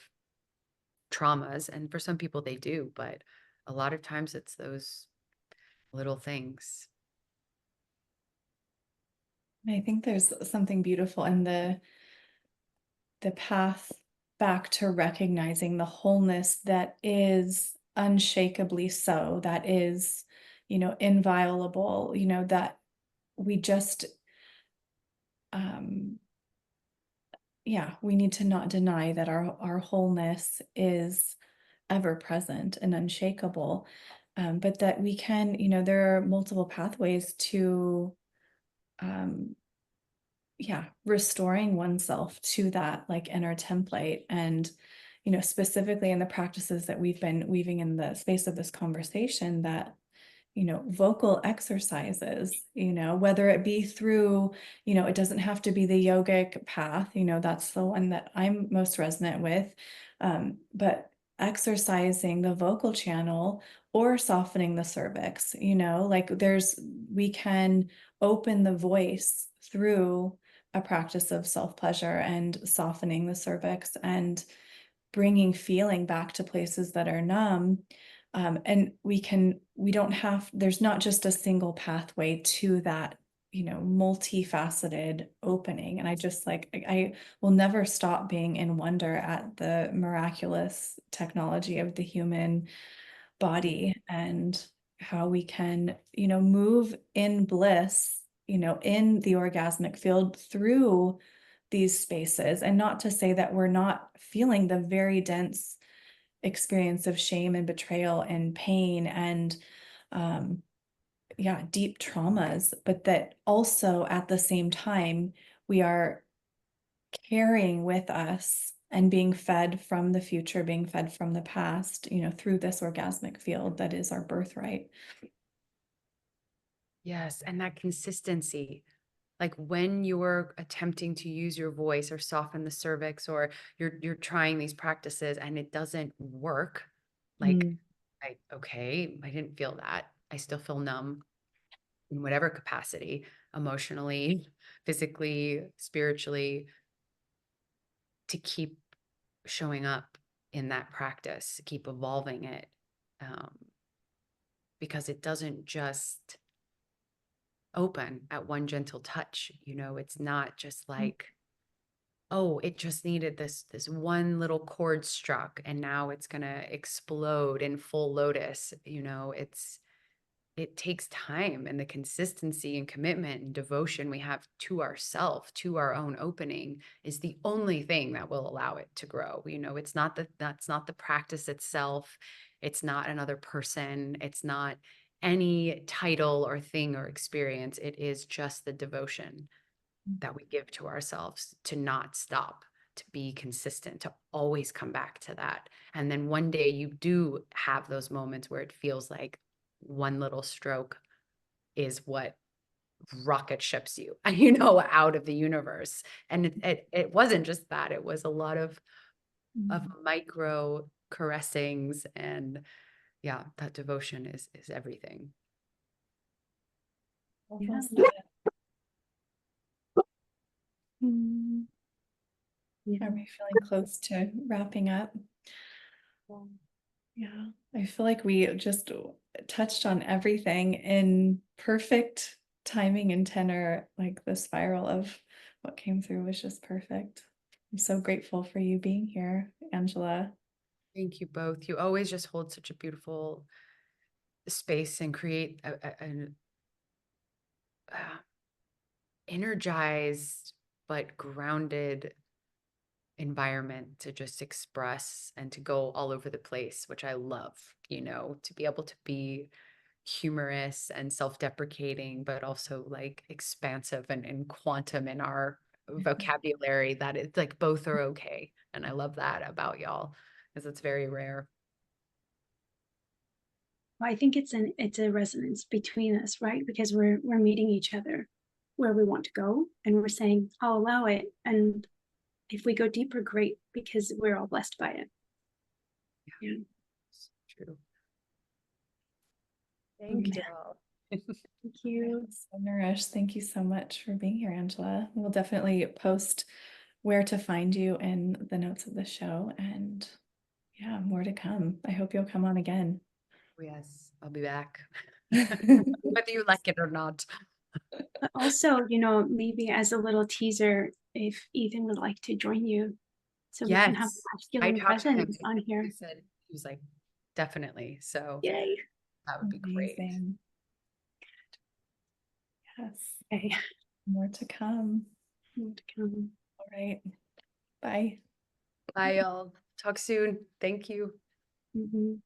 traumas. And for some people they do, but a lot of times it's those little things. I think there's something beautiful in the path back to recognizing the wholeness that is unshakably so, that is, inviolable, that we just, we need to not deny that our wholeness is ever present and unshakable, but that we can, there are multiple pathways to, restoring oneself to that like inner template. And, specifically in the practices that we've been weaving in the space of this conversation, that, vocal exercises, whether it be through, it doesn't have to be the yogic path, that's the one that I'm most resonant with, but exercising the vocal channel or softening the cervix, like we can open the voice through a practice of self-pleasure and softening the cervix and bringing feeling back to places that are numb. And there's not just a single pathway to that, multifaceted opening. And I will never stop being in wonder at the miraculous technology of the human body and how we can, move in bliss, in the orgasmic field through these spaces. And not to say that we're not feeling the very dense experience of shame and betrayal and pain and deep traumas, but that also at the same time we are carrying with us and being fed from the future, being fed from the past, through this orgasmic field that is our birthright. Yes, and that consistency. Like when you're attempting to use your voice or soften the cervix, or you're trying these practices and it doesn't work, like, I didn't feel that. I still feel numb in whatever capacity, emotionally, physically, spiritually, to keep showing up in that practice, keep evolving it, because it doesn't just open at one gentle touch. It's not just like, oh, it just needed this one little chord struck and now it's gonna explode in full lotus. It takes time, and the consistency and commitment and devotion we have to ourselves, to our own opening, is the only thing that will allow it to grow. That's not the practice itself. It's not another person. It's not any title or thing or experience. It is just the devotion that we give to ourselves, to not stop, to be consistent, to always come back to that. And then one day you do have those moments where it feels like one little stroke is what rocket ships you, out of the universe. And it wasn't just that, it was a lot of micro caressings, and that devotion is everything. Yeah. Are we feeling close to wrapping up? Yeah, I feel like we just touched on everything in perfect timing and tenor. Like the spiral of what came through was just perfect. I'm so grateful for you being here, Angela. Thank you both. You always just hold such a beautiful space and create an energized but grounded environment to just express and to go all over the place, which I love, to be able to be humorous and self-deprecating, but also like expansive and quantum in our vocabulary, that it's like both are okay. And I love that about y'all because it's very rare. Well, I think it's a resonance between us, right? Because we're meeting each other where we want to go, and we're saying, I'll allow it. And if we go deeper, great, because we're all blessed by it. Yeah. True. Thank you. Thank you. So nourished. Thank you so much for being here, Angela. We'll definitely post where to find you in the notes of the show, and yeah, more to come. I hope you'll come on again. Yes, I'll be back. Whether you like it or not. But also, maybe as a little teaser, if Ethan would like to join you, so we can have masculine presence on here. He said, he was like, definitely. So Yay. that would be great. Amazing. Yes. Okay. More to come. More to come. All right. Bye. Bye, y'all. Talk soon. Thank you. Mhm.